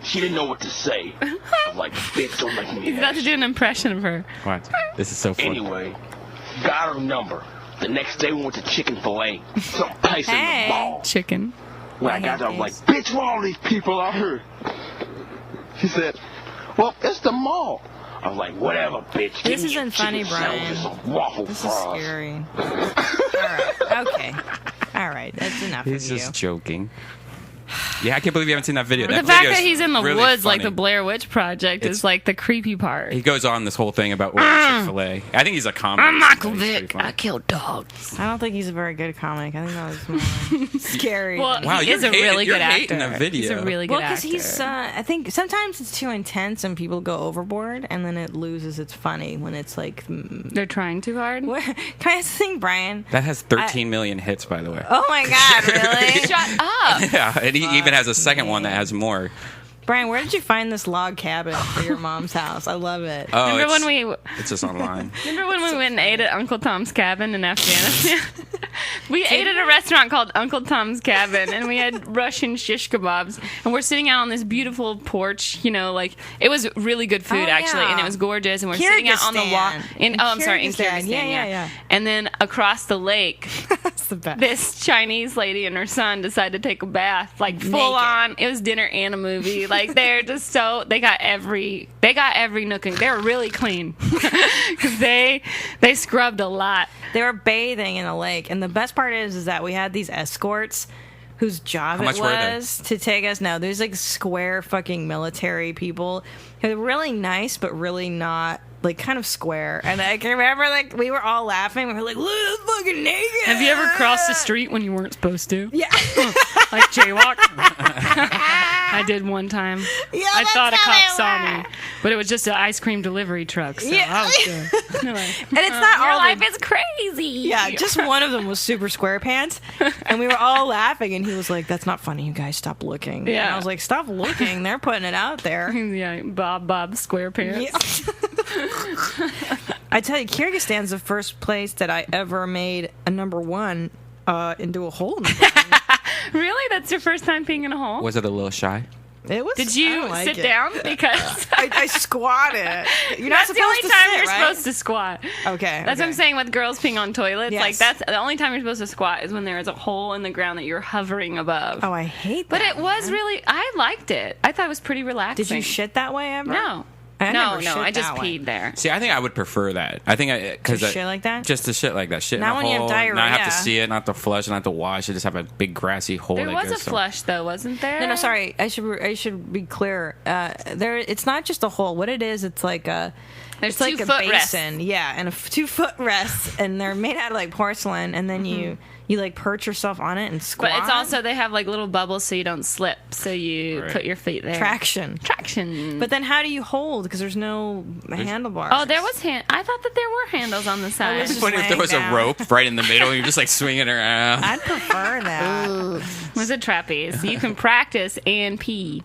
she didn't know what to say. I was like, "Bitch, don't make me." He's about to do an impression of her. What? This is so funny. Anyway, got her number. The next day we went to Chick-fil-A. Some place in the mall. Chicken. When I got there, I was like, "Bitch, where all these people out here?" She said, "Well, it's the mall." I was like, "Whatever, bitch." This isn't funny, Brian. This is scary. All right. Okay. All right. That's enough He's of you. just joking. Yeah, I can't believe you haven't seen that video. The That fact video that is he's in the really woods like funny. the Blair Witch Project is like the creepy part. He goes on this whole thing about Chick-fil-A. I think he's a comic. I'm Michael Vick. I kill dogs. I don't think he's a very good comic. I think that was more scary. Well, Wow, he you're is a really you're good hating actor. a video. He's a really good because actor. he's, I think sometimes it's too intense and people go overboard, and then it loses its funny when it's like. They're trying too hard. Can I sing, Brian? That has 13 million hits, by the way. Oh my God! Really? Shut up. Yeah, and he even has a second one that has more. Brian, where did you find this log cabin for your mom's house? I love it. Oh, Remember it's, when we it's just online. Remember when we went and ate at Uncle Tom's Cabin in Afghanistan? We ate at a restaurant called Uncle Tom's Cabin, and we had Russian shish kebabs. And we're sitting out on this beautiful porch, you know, like, it was really good food, actually, and it was gorgeous. And we're sitting out on the walk. In Kyrgyzstan, yeah. And then across the lake, That's the best. this Chinese lady and her son decided to take a bath, like full on. It was dinner and a movie. Like they're just so they got every nook and they were really clean because they scrubbed a lot. They were bathing in a lake, and the best part is that we had these escorts whose job How it much were they? was to take us. No, there's like square fucking military people who are really nice, but really not. Like kind of square, and I can remember like we were all laughing. We were like, "Look at this fucking naked." Have you ever crossed the street when you weren't supposed to? Yeah, Like jaywalk? I did one time. yeah. I that's thought a how cop they saw were. me, but it was just an ice cream delivery truck. So Yeah. I was good. They're like, And it's not your all life the- is crazy. Yeah, just one of them was super square pants, and we were all laughing. And he was like, "That's not funny, you guys. Stop looking." Yeah. and I was like, "Stop looking. They're putting it out there." Yeah, Bob SquarePants. Yeah. I tell you, Kyrgyzstan's the first place that I ever made a number one into a hole in the ground. Really? That's your first time peeing in a hole? Was it a little shy? It was. Did I you don't like sit it. down? Because I squatted. You're not that's the only supposed to time sit, you're right? supposed to squat. Okay, That's what I'm saying with girls peeing on toilets. Yes. Like, that's the only time you're supposed to squat is when there is a hole in the ground that you're hovering above. Oh, I hate But that. it was man. really, I liked it. I thought it was pretty relaxing. Did you shit that way ever? No. I No, never shit I just that way. peed there. See, I think I would prefer that. I think because To shit like that? just to shit like that, shit Not in a when you have hole, diarrhea. not have to see it, not to flush, not to wash. I just have a big grassy hole. There that was a goes flush, though, wasn't there? No, sorry. I should be clear. It's not just a hole. What it is, it's like a. There's It's like a 2-foot rests. basin, yeah, and 2-foot rests, and they're made out of like porcelain, and then you like perch yourself on it and squat. But it's also, they have like little bubbles so you don't slip. So you put your feet there. traction. Traction. But then how do you hold? Because there's no handlebars. Oh, there was I thought that there were handles on the side. was It's funny if there was laying a down. rope right in the middle. You're just like swinging around. I'd prefer that. was a trapeze. You can practice and pee.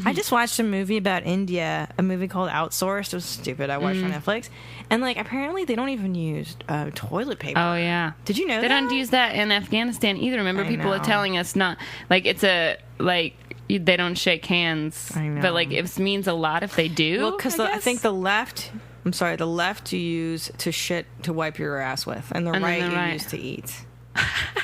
I just watched a movie about India, a movie called Outsourced. It was stupid. I watched it on Netflix. And, like, apparently they don't even use toilet paper. Oh, yeah. Did you know They that? don't use that in Afghanistan either. Remember, people are telling us not, like, it's a, like, they don't shake hands. I know. But, like, it means a lot if they do. Well, because I think the left you use to shit to wipe your ass with, and the right you use to eat.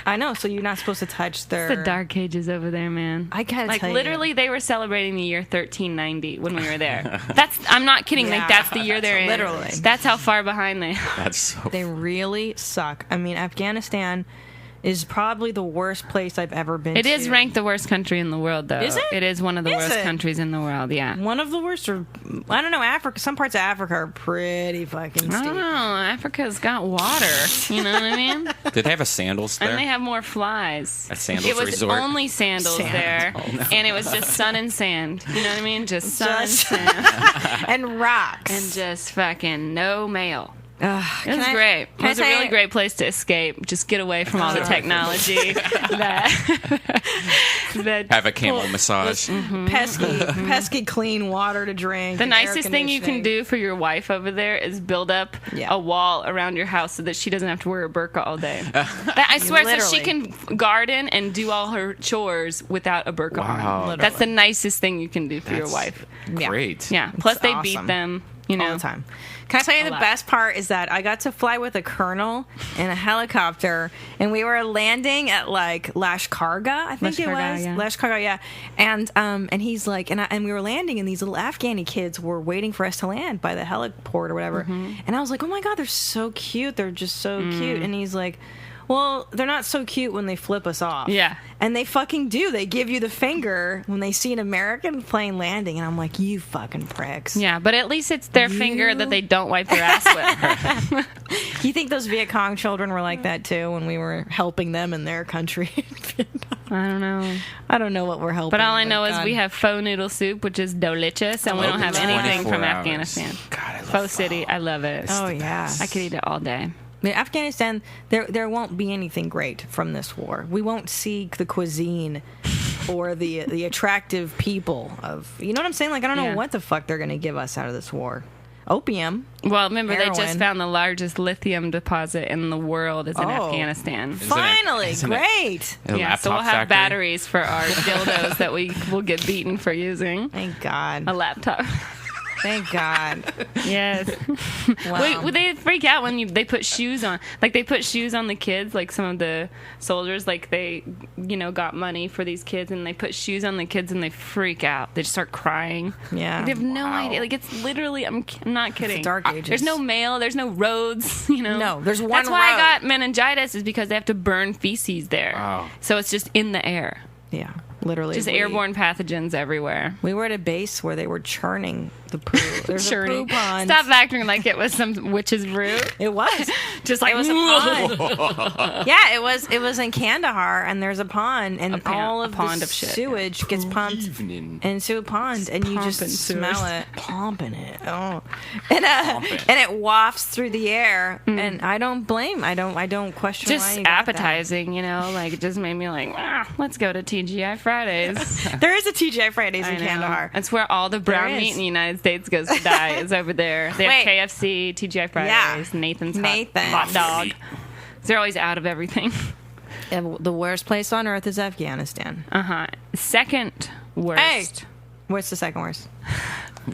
I know, so you're not supposed to touch their... It's the dark ages over there, man. I gotta like, tell you. literally, they were celebrating the year 1390 when we were there. I'm not kidding. Yeah. Like, that's the year they're in. Literally. That's how far behind they are. That's so. They really suck. I mean, Afghanistan is probably the worst place I've ever been to. It is ranked the worst country in the world, though. Is it? It is one of the Is worst it? countries in the world, yeah. One of the worst, or I don't know, Africa. Some parts of Africa are pretty fucking I steep. don't know. Africa's got water. You know what I mean? Did they have a sandals there? And they have more flies. A sandals it was resort? only sandals Sand. there. Oh, no. And it was just sun and sand. You know what I mean? Just sun Just- and sand. And rocks. And just fucking no mail. It was Can I- great. It can I was a tell really you- great place to escape. Just get away from all the technology. that Have a camel massage. pesky clean water to drink. The and nicest air thing you can conditioning. do for your wife over there is build up a wall around your house so that she doesn't have to wear a burqa all day. I swear, so she Literally. can garden and do all her chores without a burqa Wow. on. That's the nicest thing you can do for your wife. Great. Yeah. Plus, they beat awesome. them. You know, all the time. Can I tell you the lot. best part is that I got to fly with a colonel in a helicopter, and we were landing at like Lashkargah, I think it Lashkargah, was yeah. Lashkargah, yeah. And he's like, and we were landing, and these little Afghani kids were waiting for us to land by the heliport or whatever. And I was like, oh my god, they're so cute. They're just so cute. And he's like, well, they're not so cute when they flip us off. Yeah. And they fucking do. They give you the finger when they see an American plane landing. And I'm like, you fucking pricks. yeah, but at least it's their finger that they don't wipe their ass with. You think those Viet Cong children were like that too when we were helping them in their country? I don't know. I don't know what we're helping. But all I know is God. we have faux noodle soup, which is delicious, and we don't have anything 24 from hours. Afghanistan. God, I love Faux City, I love it. Oh yeah. I could eat it all day. I mean, Afghanistan, there won't be anything great from this war. We won't see the cuisine or the attractive people of, you know what I'm saying? Like, I don't know Yeah. what the fuck they're going to give us out of this war. Opium. Well, remember, they just Heroin. found the largest lithium deposit in the world is in Oh. Afghanistan. Finally, isn't it- great. A Yeah, so laptop we'll have factory? batteries for our dildos that we will get beaten for using. Thank God. A laptop. Thank God. Yes. Wow. Wait, they freak out when they put shoes on. Like, they put shoes on the kids, like some of the soldiers, like they, got money for these kids, and they put shoes on the kids, and they freak out. They just start crying. Yeah. They have no idea. Like, it's literally, I'm not kidding. Dark Ages. There's no mail. There's no roads, No, there's one That's why road. I got meningitis, is because they have to burn feces there. Wow. So it's just in the air. Yeah, literally. Just airborne pathogens everywhere. We were at a base where they were churning the poo. There's Churning. a poo pond. Stop acting like it was some witch's brew. It was. Just like It was a pond. Yeah, it was. It was in Kandahar, and there's a pond, and all of pond the of shit, sewage gets pumped Evening. into a pond, and you just pumping smell sewage. it, pumping it. Oh, and it wafts through the air, and I don't blame. I don't question. why just you got that. appetizing, like it just made me like, let's go to TGI Fridays. There is a TGI Fridays in I know. Kandahar. That's where all the brown There meat is. in the United States goes to die. Is over there. They Wait. have KFC, TGI Fridays, Nathan's hot dog. They're always out of everything. And the worst place on earth is Afghanistan. Second worst. Hey, what's the second worst?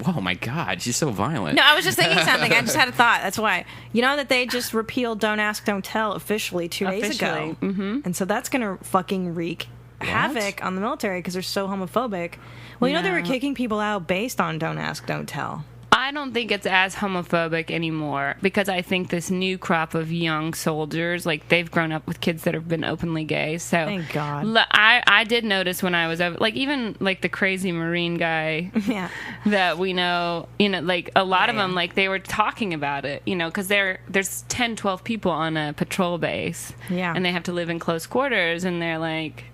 Oh my God, she's so violent. No, I was just thinking something. I just had a thought. That's why. You know that they just repealed Don't Ask, Don't Tell officially 2 days ago. Mm-hmm. And so that's going to fucking wreak havoc on the military because they're so homophobic. Well, you know they were kicking people out based on Don't Ask, Don't Tell. I don't think it's as homophobic anymore because I think this new crop of young soldiers, like they've grown up with kids that have been openly gay. So Thank God. I did notice when I was over, like even like the crazy Marine guy Yeah. that we know, like a lot of them, like they were talking about it, because there's 10, 12 people on a patrol base. Yeah. And they have to live in close quarters and they're like,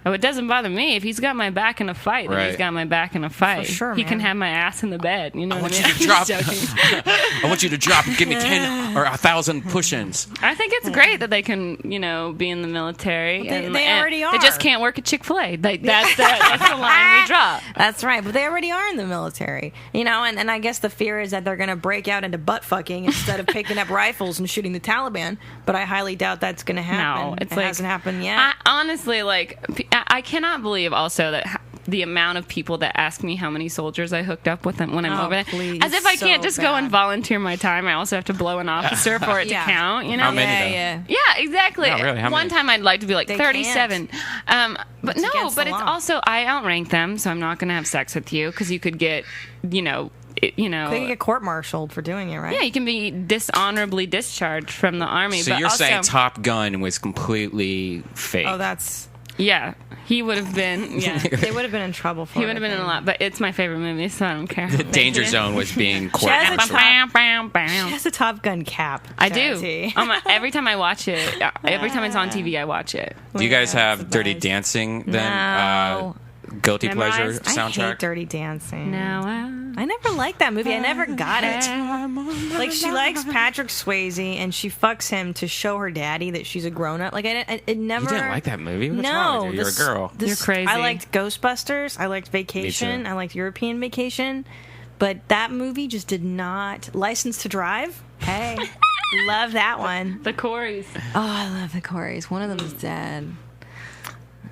Oh, it doesn't bother me. If he's got my back in a fight, then he's got my back in a fight. For sure, he can man. have my ass in the bed. You know I what want I you mean? to drop. Joking. I want you to drop and give me 10 or 1,000 push-ins. I think it's great that they can, be in the military. Well, they already They just are. can't work at Chick-fil-A. That's the line we draw. That's right, but they already are in the military, and I guess the fear is that they're going to break out into butt fucking instead of picking up rifles and shooting the Taliban. But I highly doubt that's going to happen. No, it hasn't happened yet. Honestly, I cannot believe also that the amount of people that ask me how many soldiers I hooked up with them when I'm over there. Please, As if I can't so just go and bad. volunteer my time. I also have to blow an officer for it to count, How many, though? Yeah. Yeah, exactly. No, really, how One many? time I'd like to be like They 37. But It's no, against but the it's law. also, I outrank them, so I'm not going to have sex with you because you could get, They can get court-martialed for doing it, right? yeah, you can be dishonorably discharged from the army. So but you're also, saying Top Gun was completely fake? Oh, that's. yeah, he would have been, yeah. They would have been in trouble for it. He would have been in a lot, but it's my favorite movie, so I don't care. Danger Zone was being court has a martialed. She has a Top Gun cap. I do. Charity. Every time I watch it, every time it's on TV, I watch it. Do you guys Yeah, it's have the Dirty best. Dancing then? No. Guilty pleasure Memorized? I soundtrack? hate Dirty Dancing. Now I never liked that movie. I never got it. Like, she likes Patrick Swayze, and she fucks him to show her daddy that she's a grown-up. Like, it never... You didn't like that movie? What's no. wrong with you? You're a girl. You're crazy. I liked Ghostbusters. I liked Vacation. Me too. I liked European Vacation. But that movie just did not... License to Drive? Hey. Love that one. The Coreys. Oh, I love the Coreys. One of them is dead.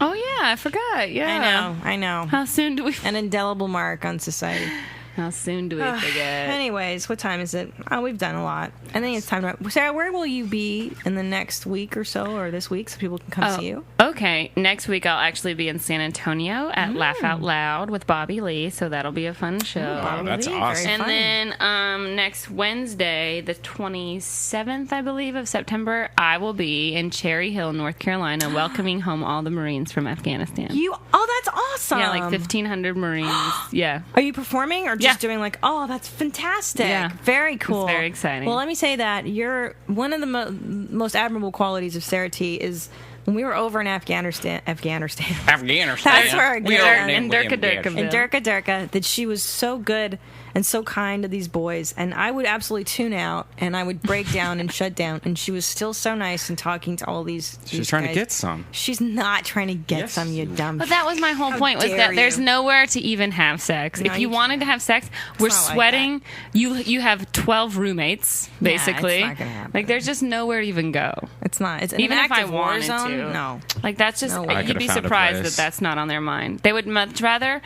Oh yeah, I forgot. Yeah, I know. How soon do we? An indelible mark on society. How soon do we forget? Anyways, what time is it? Oh, we've done a lot. I think it's time to... Sarah, where will you be in the next week or so, or this week, so people can come see you? Okay, next week I'll actually be in San Antonio at Laugh Out Loud with Bobby Lee, so that'll be a fun show. Oh, that's Very awesome. And funny. then next Wednesday, the 27th, I believe, of September, I will be in Cherry Hill, North Carolina, welcoming home all the Marines from Afghanistan. Oh, that's awesome. Yeah, like 1,500 Marines. Yeah. Are you performing or just Yeah. doing like, oh, that's fantastic. Yeah. Very cool. It's very exciting. Well, let me say that you're one of the most admirable qualities of Sarah T is when we were over in Afghanistan. That's where I We grew are up. in Durka Durkaville. And Durka, that she was so good and so kind to these boys. And I would absolutely tune out and I would break down and shut down. And she was still so nice and talking to all these She's these trying to guys. get some. She's not trying to get Yes. some, you dumb. But that was my whole point, was dare that there's you. nowhere to even have sex. No, If you you wanted to have sex, we're not like sweating. You have 12 roommates, Yeah, it's basically. not gonna happen. Like, there's just nowhere to even go. It's not. It's Even an if I active war wanted zone. to. No. Like, that's just, No way. I you'd could've be found a surprised place. that that's not on their mind. They would much rather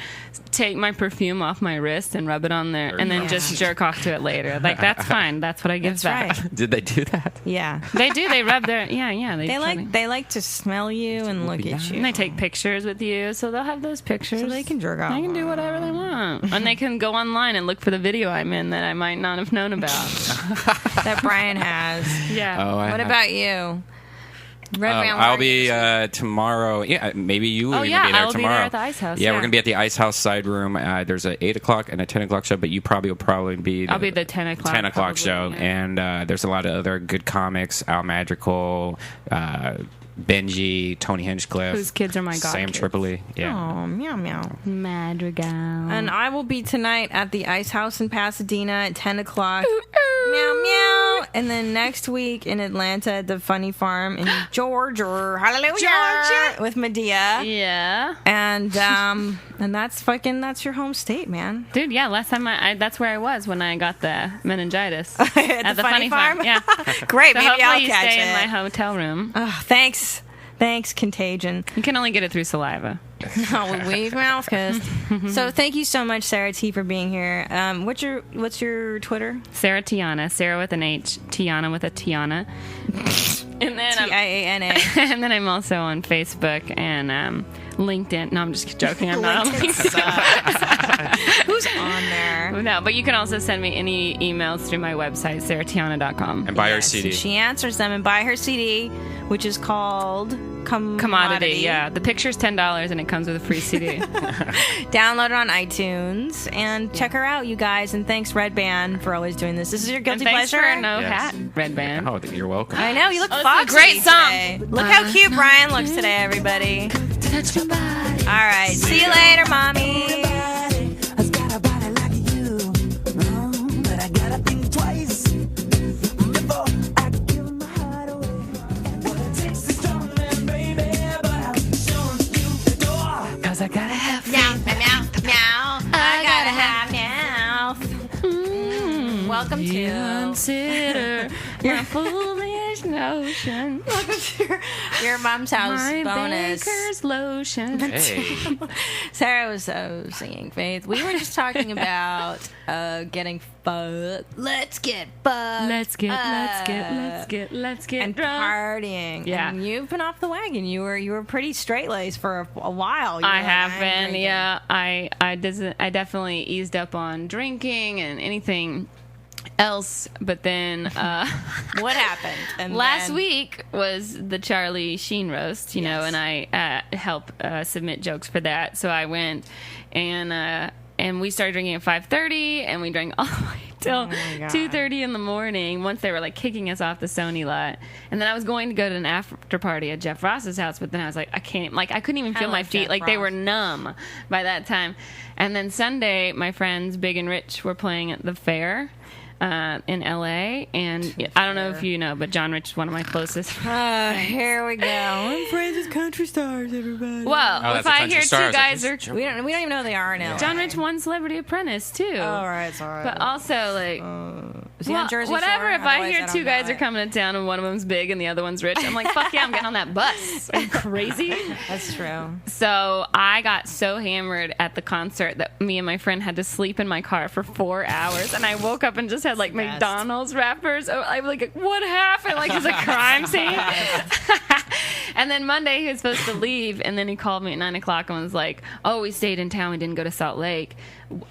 take my perfume off my wrist and rub it on there and then Yeah. just jerk off to it later. Like, that's fine. That's what I give That's back. right. Did they do that? Yeah. They do. They rub their, yeah. They like to smell you and look at you. And they take pictures with you, so they'll have those pictures. So they can jerk off. They can do whatever they want. And they can go online and look for the video I'm in that I might not have known about. that Brian has. Yeah. Oh, What about you? Redban, I'll be tomorrow. Yeah, maybe you will Oh, even yeah, be there I will be tomorrow. there at the Ice House, Yeah, yeah. we're gonna be at the Ice House side room. There's a 8 o'clock and a 10 o'clock show, but you will probably be. I'll be the 10 o'clock. 10 o'clock probably, show, yeah. and there's a lot of other good comics. Al Madrigal, Benji, Tony Hinchcliffe, Whose kids are my Sam godkids. Tripoli. Yeah. Oh, meow meow. Madrigal. And I will be tonight at the Ice House in Pasadena at 10 o'clock. Meow meow. And then next week in Atlanta at the Funny Farm in Georgia. Hallelujah. Georgia. With Medea. Yeah. And that's your home state, man. Dude, yeah, last time that's where I was when I got the meningitis. At the Funny Farm? Yeah. Great. So Maybe hopefully I'll you catch stay it. in my hotel room. Oh, thanks. Thanks, Contagion. You can only get it through saliva. Oh, we've mouth kissed. So thank you so much, Sarah T, for being here. What's your Twitter? Sarah Tiana. Sarah with an H. Tiana with a Tiana. And then TIANA. and then I'm also on Facebook and LinkedIn. No, I'm just joking. I'm not on LinkedIn. Who's on there? No, but you can also send me any emails through my website, sarahtiana.com. And buy her Yes, CD. and she answers them and buy her CD, which is called Commodity, yeah. The picture's $10 and it comes with a free CD. Download it on iTunes and check her out, you guys. And thanks, Redban, for always doing this. This is your And guilty thanks pleasure. for no Yes. hat, Redban. Oh, you're welcome. I know you look Oh, it's a foxy great song. today. Look how cute Brian looks today, everybody. touch my body. All right. See you later, mommy. Has got a body like you, but I gotta think twice before I give my heart away. What it takes is strong man, baby, but I'm showing you the door. 'Cause I gotta have Meow, meow, meow. I gotta have mouth. Welcome to Consider your foolish notion. Welcome to your mom's house My bonus. Baker's lotion. Hey. Sarah was singing, Faith. We were just talking about getting fucked. Let's get fucked. Let's get and drunk. partying. Yeah. And you've been off the wagon. You were pretty straight laced for a while. You I were have like, been, drinking. yeah. I definitely eased up on drinking and anything else, but then What happened? And last then- week was the Charlie Sheen roast, you know, and I help submit jokes for that. So I went and we started drinking at 5:30, and we drank all the way till 2:30 in the morning. Once they were like kicking us off the Sony lot, and then I was going to go to an after party at Jeff Ross's house, but then I was like, I can't, like I couldn't even feel my love feet, Jeff like they were Ross. numb by that time. And then Sunday, my friends Big and Rich were playing at the fair. In LA, and I don't know if you know, but John Rich is one of my closest friends. Here we go. I'm friends with country stars, everybody. Well, Oh, if that's a I country hear star. I two was like, guys are who's We don't even know who they are now. John Rich won Celebrity Apprentice too. All right, it's all right. But also like Is he on Jersey whatever. Shore? If I Otherwise, hear don't two guys know are it. coming to town and one of them's big and the other one's rich, I'm like, fuck yeah, I'm getting on that bus. Are you crazy? That's true. So I got so hammered at the concert that me and my friend had to sleep in my car for 4 hours, and I woke up and just had like McDonald's wrappers. I was like, what happened? Like it's a crime scene. And then Monday he was supposed to leave, and then he called me at 9 o'clock and was like, oh, we stayed in town, we didn't go to Salt Lake.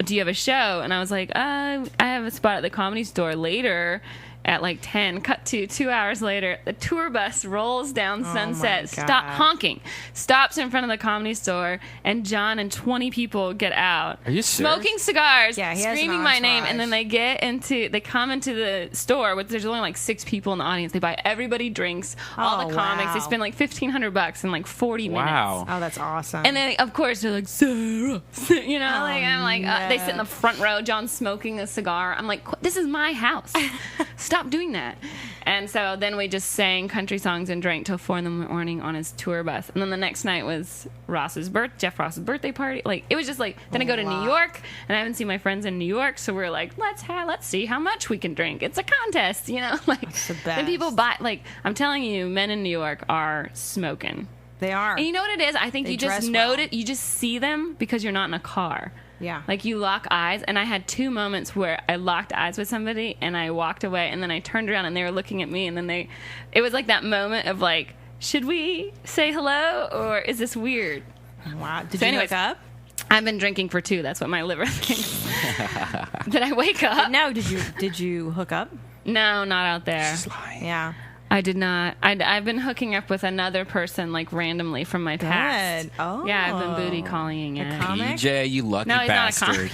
Do you have a show? And I was like, I have a spot at the Comedy Store later at like 10. Cut to 2 hours later, the tour bus rolls down Sunset, honking, stops in front of the Comedy Store, and John and 20 people get out. Are you serious? smoking cigars, Yeah, he has an screaming my name, entourage. and then they come into the store with, there's only like 6 people in the audience. They buy everybody drinks, all the comics. wow. They spend like $1,500 in like 40 Wow. minutes. Oh, that's awesome. And then, of course, they're like, Sarah, you know, like I'm like, they sit in the front row. John's smoking a cigar. I'm like, this is my house. Stop doing that. And so then we just sang country songs and drank till 4 in the morning on his tour bus. And then the next night was Jeff Ross's birthday party. Like it was just like, then I go to New York, and I haven't seen my friends in New York, so we're like, let's see how much we can drink. It's a contest, you know. Like the best. and people buy. Like I'm telling you, men in New York are smoking. they are. And you know what it is? I think They you just dress know well. it. You just see them because you're not in a car. Yeah. Like you lock eyes, and I had 2 moments where I locked eyes with somebody and I walked away, and then I turned around and they were looking at me, and then it was like that moment of like, should we say hello or is this weird? Wow. Did So you anyways, hook up? I've been drinking for 2. That's what my liver thinks. Did I wake up? No. Did you hook up? No, not out there. Yeah. I did not. I've been hooking up with another person like randomly from my past. Good. Oh. Yeah, I've been booty calling it. comic? PJ, you lucky No, he's not a bastard.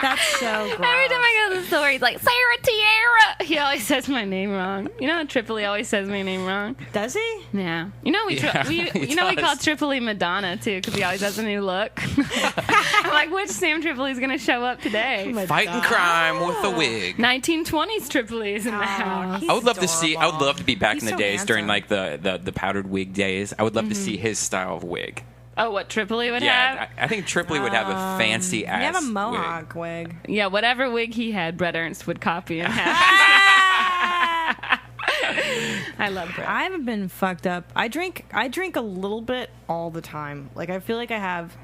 That's so gross. Every time I go to the store, he's like, Sarah Tiara. He always says my name wrong. You know how Tripoli always says my name wrong? Does he? Yeah. You know we he we call does. Tripoli Madonna too because he always has a new look. I'm like, which Sam Tripoli's gonna show up today? Fighting crime with a wig. 1920s Tripoli's in the house. I would love to see. I would love to be back He's in the so days during handsome. like the powdered wig days. I would love to see his style of wig. Oh, what Tripoli would Yeah, have? I think Tripoli would have a fancy ass. You have a wig. mohawk wig. Yeah, whatever wig he had, Brett Ernst would copy and have. I love Brett. I haven't been fucked up. I drink a little bit all the time. Like I feel like I have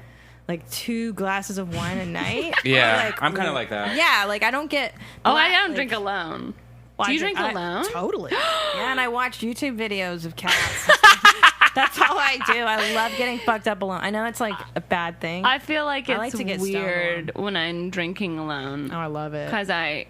like 2 glasses of wine a night. Yeah, Like, I'm kind of like that. Yeah, like I don't get. I don't like- drink alone. Well, Do you I drink alone? Totally. Yeah, and I watch YouTube videos of cats. That's all I do. I love getting fucked up alone. I know it's like a bad thing. I feel like I it's like to get stoned weird when I'm drinking alone oh, I love it. because I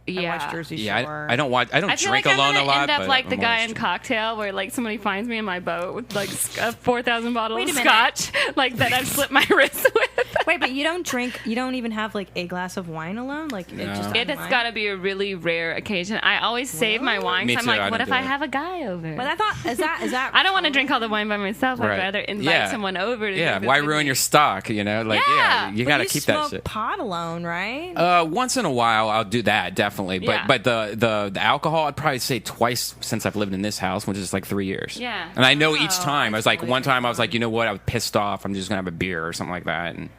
watch Jersey Yeah, Shore. I don't watch. I don't I feel drink like I'm alone gonna a lot. end up but like the I'm guy always in Cocktail, where like somebody finds me in my boat with like a 4,000 bottle Wait of a minute. scotch, like that I've slit my wrist with. Wait, but you don't drink. You don't even have like a glass of wine alone. Like No. it just It's got to be a really rare occasion. I always save my wine. Me 'Cause too, I'm I like, what don't if do I it. have a guy over? But I thought is that I don't want to drink all the wine by myself. Right. I'd rather invite Yeah. someone over. To Yeah, drink this why with ruin me. your stock? You know, like Yeah. you But got to you keep that smoke shit. pot alone, right? Once in a while, I'll do that definitely. But Yeah. but the alcohol, I'd probably say twice since I've lived in this house, which is like 3 years. Yeah. And I know each time I was like, totally one time I was like, you know what, I was pissed off. I'm just gonna have a beer or something like that. And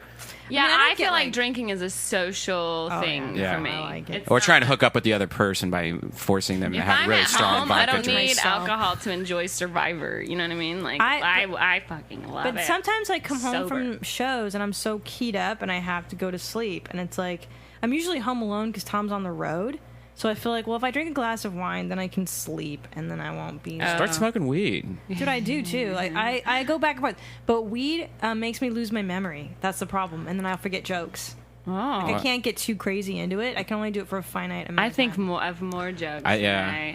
Yeah, I mean, I don't I feel get, like like- drinking is a social thing yeah. for me. I like it. It's or trying to not- hook up with the other person by forcing them to If have I'm really at strong home, I vodka don't drinks. need myself. alcohol to enjoy Survivor. You know what I mean? Like I- I fucking love it. But sometimes I come home Sober. from shows and I'm so keyed up and I have to go to sleep. And it's like, I'm usually home alone because Tom's on the road. So I feel like, well, if I drink a glass of wine, then I can sleep and then I won't be. Start smoking weed. That's what I do too. Like I go back and forth. But weed makes me lose my memory. That's the problem. And then I'll forget jokes. Oh, I can't get too crazy into it. I can only do it for a finite amount I of think time. more of more jokes. Yeah. than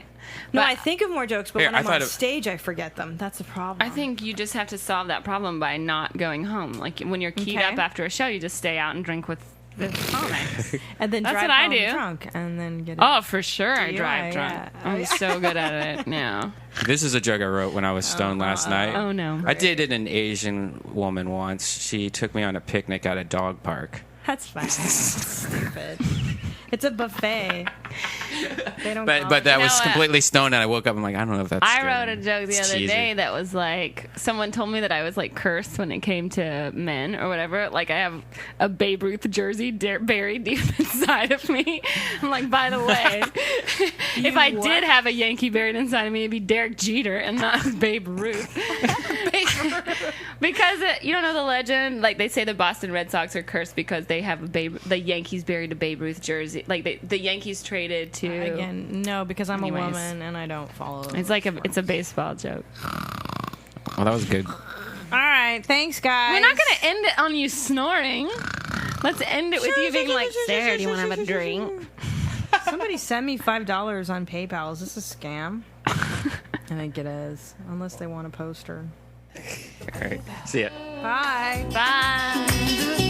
No, but I think of more jokes, but Here, when I I'm thought on of- stage, I forget them. That's the problem. I think you just have to solve that problem by not going home. Like when you're keyed Okay. up after a show, you just stay out and drink with the comics. and then That's drive what I home do. drunk and then get. Oh, for sure, I DUI, drive drunk. yeah. I'm so good at it now. This is a joke I wrote when I was stoned last night. Oh no. I dated an Asian woman once. She took me on a picnic at a dog park. That's fine. Stupid. It's a buffet. They don't. But that You was know what? completely stoned, and I woke up. I'm like, I don't know if that's. I good. wrote a joke the It's other cheesy. day that was like, someone told me that I was like cursed when it came to men or whatever. Like I have a Babe Ruth jersey buried deep inside of me. I'm like, by the way, if I did have a Yankee buried inside of me, it'd be Derek Jeter and not Babe Ruth. Because you don't know the legend. Like they say the Boston Red Sox are cursed because they have the Yankees buried a Babe Ruth jersey. Like the Yankees traded to. Again, no, because I'm Anyways. a woman and I don't follow. It's like it's a baseball joke. Well, that was good. All right, thanks, guys. We're not going to end it on you snoring. Let's end it with you being like, Sarah, do you want to have a drink? Somebody send me $5 on PayPal. Is this a scam? I think it is, unless they want a poster. All right. See ya. Bye. Bye.